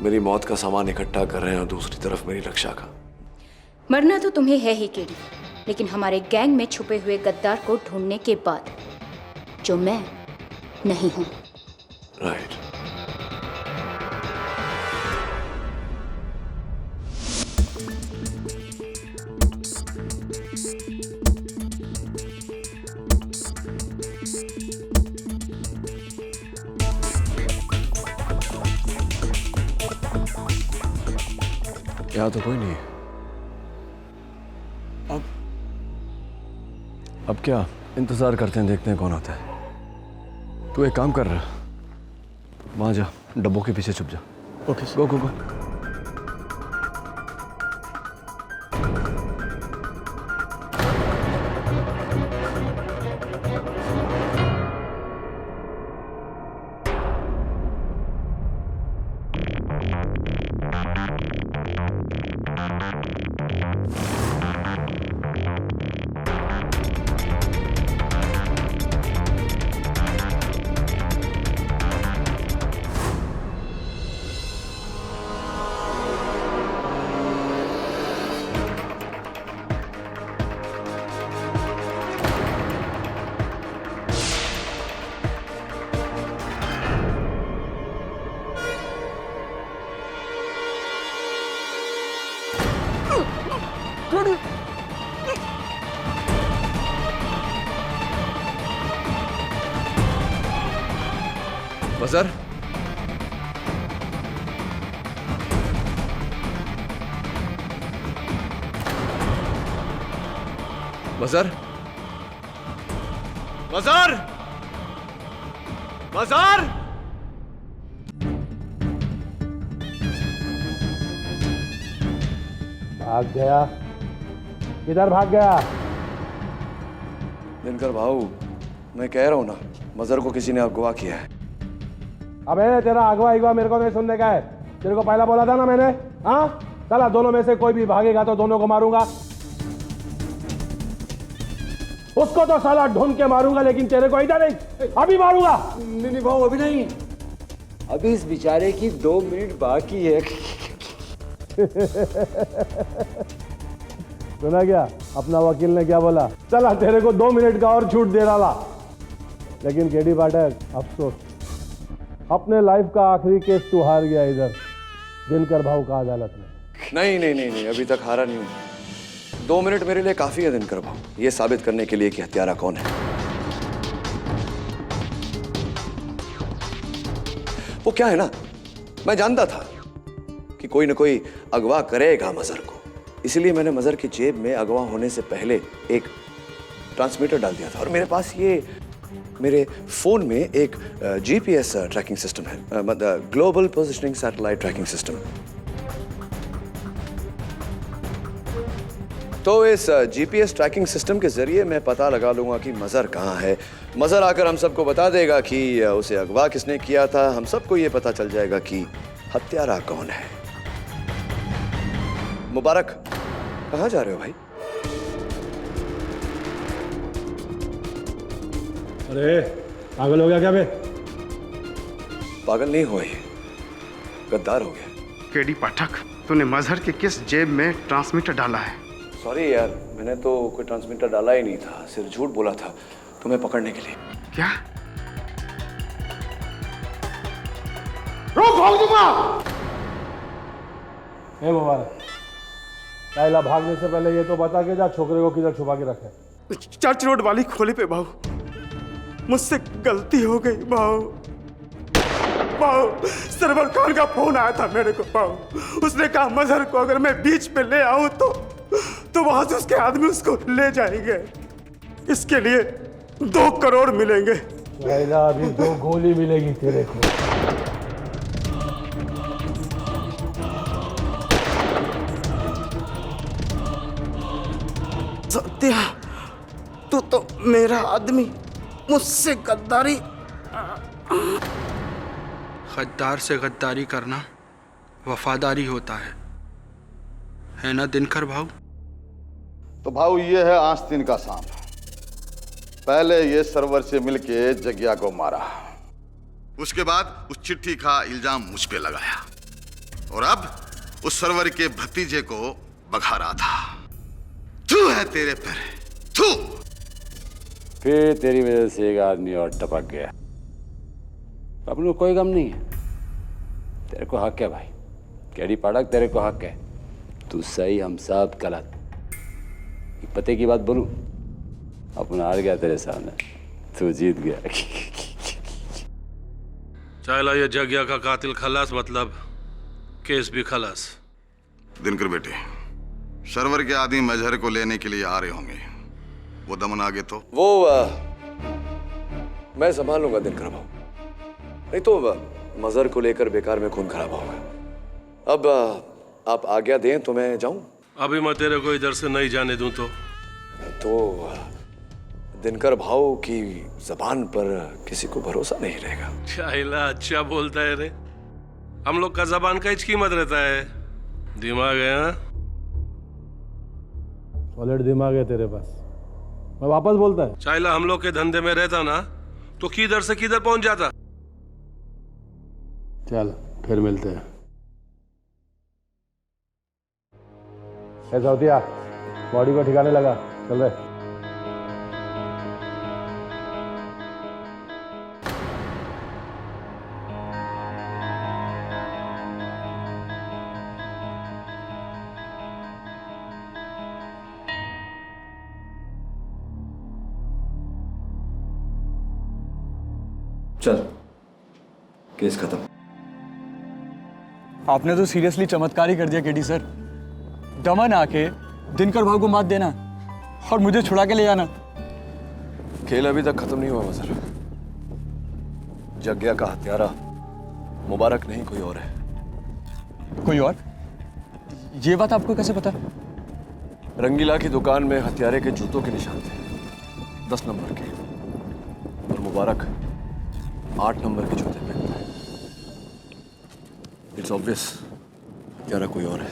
मेरी मौत का सामान इकट्ठा कर रहे हैं और दूसरी तरफ मेरी रक्षा का। मरना तो तुम्हें है ही केडी, लेकिन हमारे गैंग में छुपे हुए गद्दार को ढूंढने के बाद, जो मैं नहीं हूं। राइट। यहाँ तो कोई नहीं है। अब क्या इंतजार करते हैं, देखते हैं कौन आता है। तू एक काम कर रहा, वहां जा, डब्बों के पीछे छुप जा। ओके गो गो गो। मजर, मजर, मजर, मजर। भाग गया? किधर भाग गया? दिनकर भाऊ, मैं कह रहा हूं ना, मजर को किसी ने अगवा किया है। अबे तेरा अगवा मेरे को नहीं सुनने का है। तेरे को पहला बोला था ना मैंने। हाँ, चला दोनों में से कोई भी भागेगा तो दोनों को मारूंगा। उसको तो साला ढूंढ के मारूंगा, लेकिन तेरे को इधर नहीं, अभी मारूंगा। नहीं भाऊ, अभी नहीं, अभी इस बेचारे की 2 मिनट बाकी है। सुना क्या अपना वकील ने क्या बोला? चला तेरे को 2 मिनट का और छूट दे रहा, लेकिन केडी पाठक, अफसोस, अपने लाइफ का आखिरी केस तू हार गया इधर दिनकर भाऊ का अदालत में। नहीं नहीं नहीं नहीं, अभी तक हारा नहीं हूं। 2 मिनट मेरे लिए काफी है दिनकर भाऊ, ये साबित करने के लिए कि हत्यारा कौन है। वो क्या है ना, मैं जानता था कि कोई ना कोई अगवा करेगा मजर को, इसलिए मैंने मजर की जेब में अगवा होने से पहले एक ट्रांसमीटर डाल दिया था। और मेरे पास ये मेरे फोन में एक जीपीएस ट्रैकिंग सिस्टम है, global positioning satellite tracking system. तो इस जीपीएस ट्रैकिंग सिस्टम के जरिए मैं पता लगा लूंगा कि मजर कहाँ है। मजर आकर हम सबको बता देगा कि उसे अगवा किसने किया था। हम सबको ये पता चल जाएगा कि हत्यारा कौन है। मुबारक, कहाँ जा रहे हो भाई? अरे पागल हो गया क्या बे? पागल नहीं हुआ, ये गद्दार हो गया। केडी पाठक, तूने मजहर के किस जेब में ट्रांसमीटर डाला है? सॉरी यार, मैंने तो कोई ट्रांसमीटर डाला ही नहीं था, सिर्फ झूठ बोला था तुम्हें पकड़ने के लिए। क्या? रोक दूंगा। हे मुबारक, पहला भागने से पहले ये तो बता के जा छोकरे को किधर छुपा के रखे। चर्च रोड वाली खोली पे भाऊ, मुझसे गलती हो गई भाऊ। भाऊ, सरवर खान का फोन आया था मेरे को भाऊ। उसने कहा मजहर को अगर मैं बीच पे ले आऊं तो वहां से उसके आदमी उसको ले जाएंगे। इसके लिए 2 करोड़ मिलेंगे। अभी 2 गोली मिलेगी तेरे को। सत्या, तू तो मेरा आदमी, मुझसे गद्दारी। गद्दार से गद्दारी करना वफादारी होता है ना दिनकर भाऊ? तो भाऊ, ये है आस्तीन का सांप। पहले ये सरवर से मिलके जग्या को मारा, उसके बाद उस चिट्ठी का इल्जाम मुझ पे लगाया, और अब उस सरवर के भतीजे को भगा रहा था। तू है तेरे पर, तू। फिर तेरी वजह से एक आदमी और टपक गया। अपने को कोई गम नहीं है, तेरे को हक है भाई। केडी पाठक, तेरे को हक है। तू सही, हम सब गलत। एक पते की बात बोलूं, अपना हार गया तेरे सामने, तू जीत गया। चला ये जग्या का कातिल खलास, मतलब केस भी खलास। दिनकर बेटे, सरवर के आदमी मजहर को लेने के लिए आ रहे होंगे। वो दमन आगे तो वो मैं संभाल लूंगा दिनकर भाऊ, नहीं तो मजहर को लेकर बेकार में खून खराब होगा। अब आप आज्ञा दें तो मैं जाऊं? अभी मैं तेरे को इधर से नहीं जाने दूं तो दिनकर भाऊ की जबान पर किसी को भरोसा नहीं रहेगा। शाइला अच्छा बोलता है रे, हम लोग का जबान का कीमत रहता है। दिमाग है ना? सॉलिड दिमाग है तेरे पास। मैं वापस बोलता है, शाइला हम लोग के धंधे में रहता ना तो किधर से किधर पहुंच जाता। चल फिर मिलते हैं। ऐसा होतिया, बॉडी को ठिकाने लगा, चल रहे। चल, केस खत्म। आपने तो सीरियसली चमत्कार ही कर दिया केडी सर। दमन आके दिनकर भाऊ को मात देना और मुझे छुड़ा के ले जाना। खेल अभी तक खत्म नहीं हुआ मजहर। जग्या का हत्यारा मुबारक नहीं कोई और है। कोई और? ये बात आपको कैसे पता? रंगीला की दुकान में हत्यारे के जूतों के निशान थे, 10 नंबर के, और मुबारक 8 नंबर के जूते पहनता है। इट्स ऑब्वियस हत्यारा कोई और है।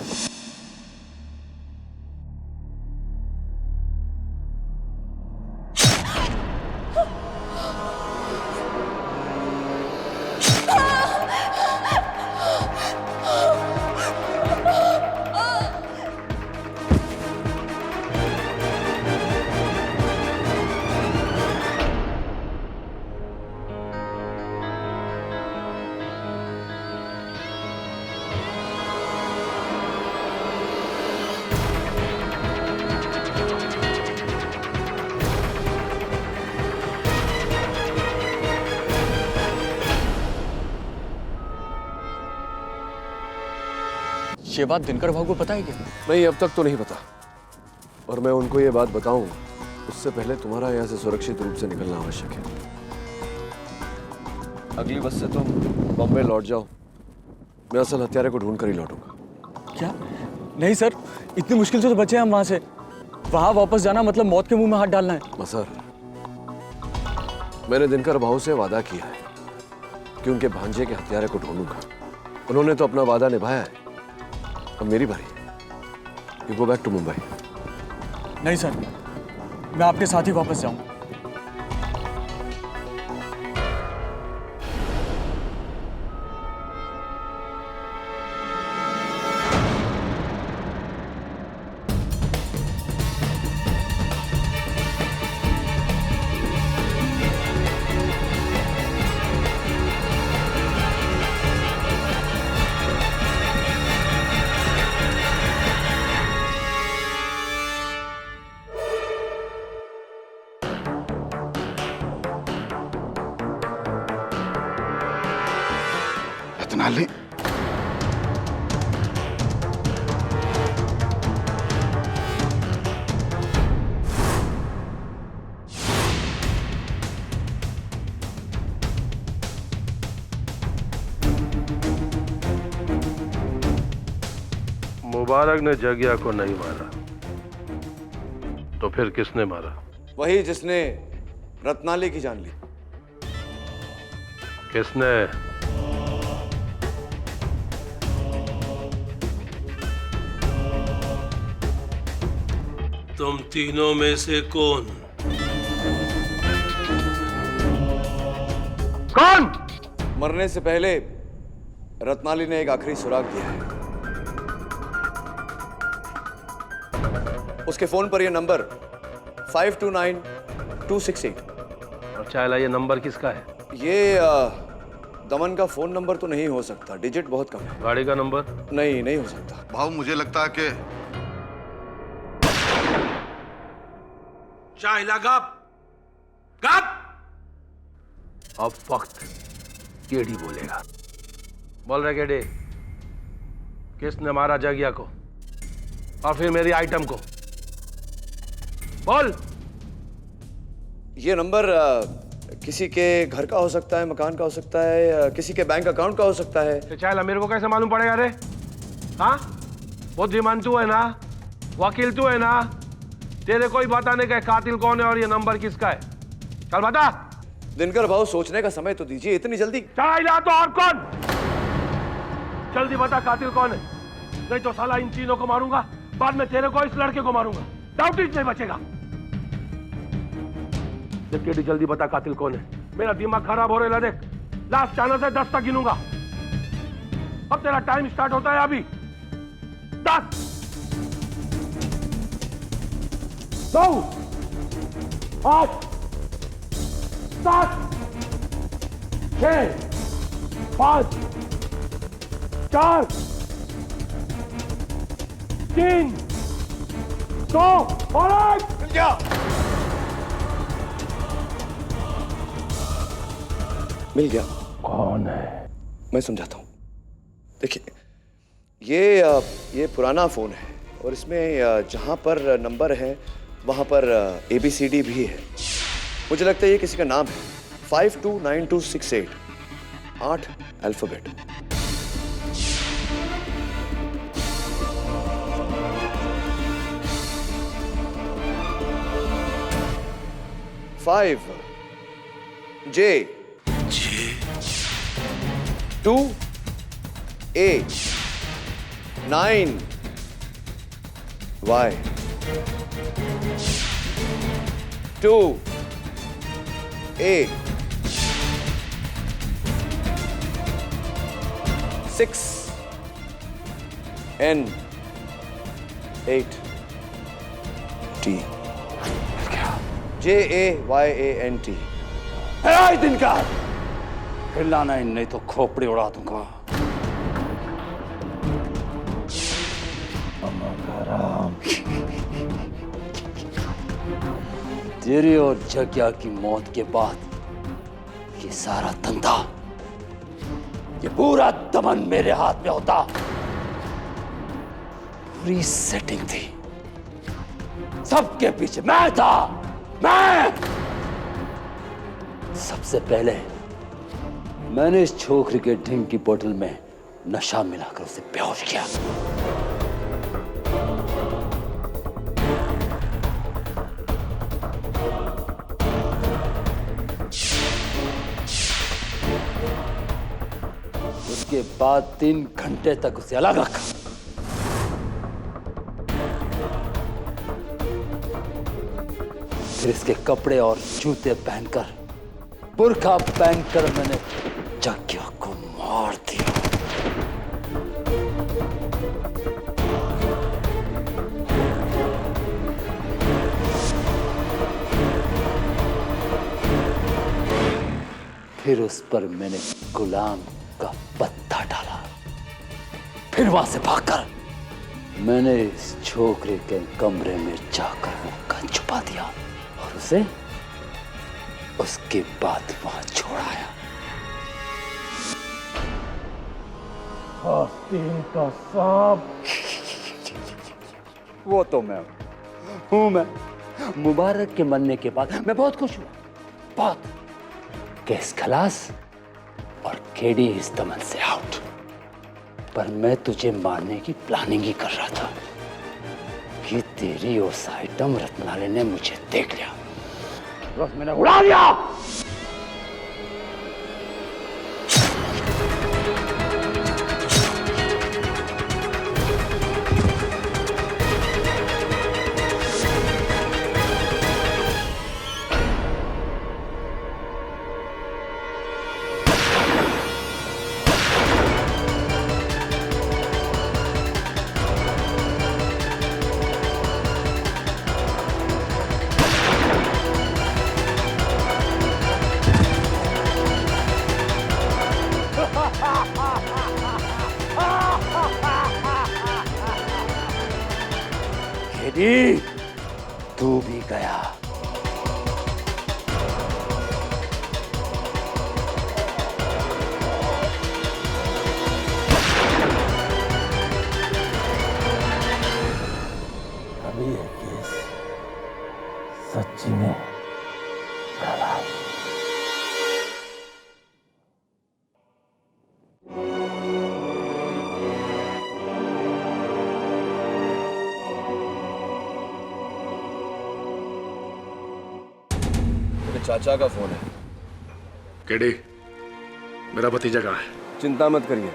ये बात दिनकर भाऊ को पता है क्या? नहीं, अब तक तो नहीं पता। और मैं उनको ये बात बताऊं उससे पहले तुम्हारा यहाँ से सुरक्षित रूप से निकलना आवश्यक है। अगली बस से तुम बॉम्बे लौट जाओ। मैं असल हत्यारे को ढूंढ कर ही लौटूंगा। क्या? नहीं सर, इतनी मुश्किल से तो बचे हम वहां से। वहां वापस जाना मतलब मौत के मुंह में हाथ डालना है। मसर, मैंने दिनकर भाऊ से वादा किया है कि उनके भांजे के हत्यारे को ढूंढूंगा। उन्होंने तो अपना वादा निभाया है। अब मेरी बारी। You go back to Mumbai. नहीं सर, मैं आपके साथ ही वापस जाऊंगा। इतना ले। मुबारक ने जगिया को नहीं मारा तो फिर किसने मारा? वही जिसने रत्नाली की जान ली। किसने? तुम तीनों में से कौन? कौन? मरने से पहले रत्नाली ने एक आखिरी सुराग दिया है। उसके फोन पर यह नंबर 529268। और चाइला, ये नंबर किसका है? ये दमन का फोन नंबर तो नहीं हो सकता, डिजिट बहुत कम है। गाड़ी का नंबर? नहीं हो सकता। भाव मुझे लगता है कि चाइला गप गप। अब वक्त केडी बोलेगा। बोल रहे केडी, किसने मारा जगिया को? और फिर मेरी आइटम को बोल। ये नंबर किसी के घर का हो सकता है, मकान का हो सकता है, किसी के बैंक अकाउंट का हो सकता है। चाहे मेरे को कैसे मालूम पड़ेगा रे? हाँ, बहुत धीमान तू है ना, वकील तू है ना, तेरे कोई बताने का कातिल कौन है और ये नंबर किसका है? चल बता। दिनकर भाऊ, सोचने का समय तो दीजिए, इतनी जल्दी? चाहिए तो और कौन? जल्दी बता कातिल कौन है, नहीं तो साला इन तीनों को मारूंगा, बाद में तेरे को, इस लड़के को मारूंगा, डाउट ही नहीं बचेगा। केडी जल्दी बता कातिल कौन है, मेरा दिमाग खराब हो रहा है। देख, लास्ट चांस से 10 तक गिनूंगा। अब तेरा टाइम स्टार्ट होता है अभी। 10, 9, 8, 7, 6, 5, 4, 3, 2 और 1। मिल गया, मिल गया। कौन है? मैं समझाता हूँ। देखिए, ये पुराना फोन है और इसमें जहाँ पर नंबर है वहाँ पर ABCD भी है। मुझे लगता है ये किसी का नाम है। 529268, 8 alphabet. Five J 2 A 9 Y 2 A 6 N 8 T JAYANT। है दिनकर, हिलाना ही नहीं तो खोपड़ी उड़ा दूंगा। तेरी और जग्या की मौत के बाद ये सारा धंधा, ये पूरा दमन मेरे हाथ में होता। पूरी सेटिंग थी, सबके पीछे मैं था। मैं सबसे पहले मैंने इस छोकरी के ड्रिंक की बोतल में नशा मिलाकर उसे बेहोश किया। उसके बाद 3 घंटे तक उसे अलग रखा। फिर इसके कपड़े और जूते पहनकर, बुर्का पहनकर मैंने जग्या को मार दिया। फिर उस पर मैंने गुलाम का पत्ता डाला। फिर वहां से भागकर मैंने इस छोकरे के कमरे में जाकर वो गन छुपा दिया और उसे उसके बाद वहां छोड़ाया। आस्तीन का सांप। वो तो मैं हूं। मैं मुबारक के मरने के बाद मैं बहुत खुश हुआ, बहुत। केस खलास और केडी इस दमन से आउट। पर मैं तुझे मारने की प्लानिंग ही कर रहा था कि तेरी उस आइटम रत्नाले ने मुझे देख लिया, बस मैंने उड़ा दिया। केडी, तू भी गया। चाचा का फोन है। केडी, मेरा भतीजा कहाँ है? चिंता मत करिए,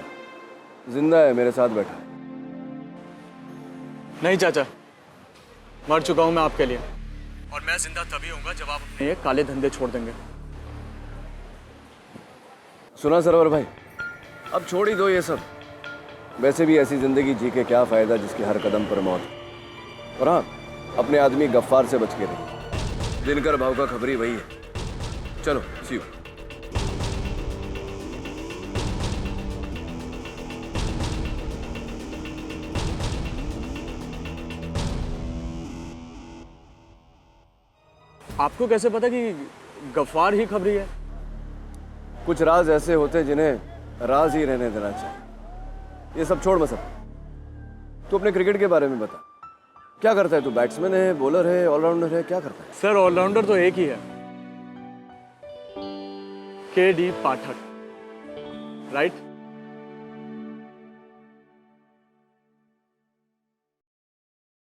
जिंदा है, मेरे साथ बैठा है। नहीं चाचा, मर चुका हूं मैं आपके लिए, और मैं जिंदा तभी होऊंगा जब आप अपने ये काले धंधे छोड़ देंगे। सुना सरवर भाई, अब छोड़ ही दो ये सब। वैसे भी ऐसी जिंदगी जी के क्या फायदा जिसकी हर कदम पर मौत। और हाँ, अपने आदमी गफ्फार से बच के रहिए। दिनकर भाव का खबरी वही है। चलो सी यू। आपको कैसे पता कि गफ्फार ही खबरी है? कुछ राज ऐसे होते हैं जिन्हें राज ही रहने देना चाहिए। ये सब छोड़ मत। तू अपने क्रिकेट के बारे में बता, क्या करता है तू? बैट्समैन है, बॉलर है, ऑलराउंडर है, क्या करता है? सर ऑलराउंडर तो एक ही है, केडी पाठक, राइट?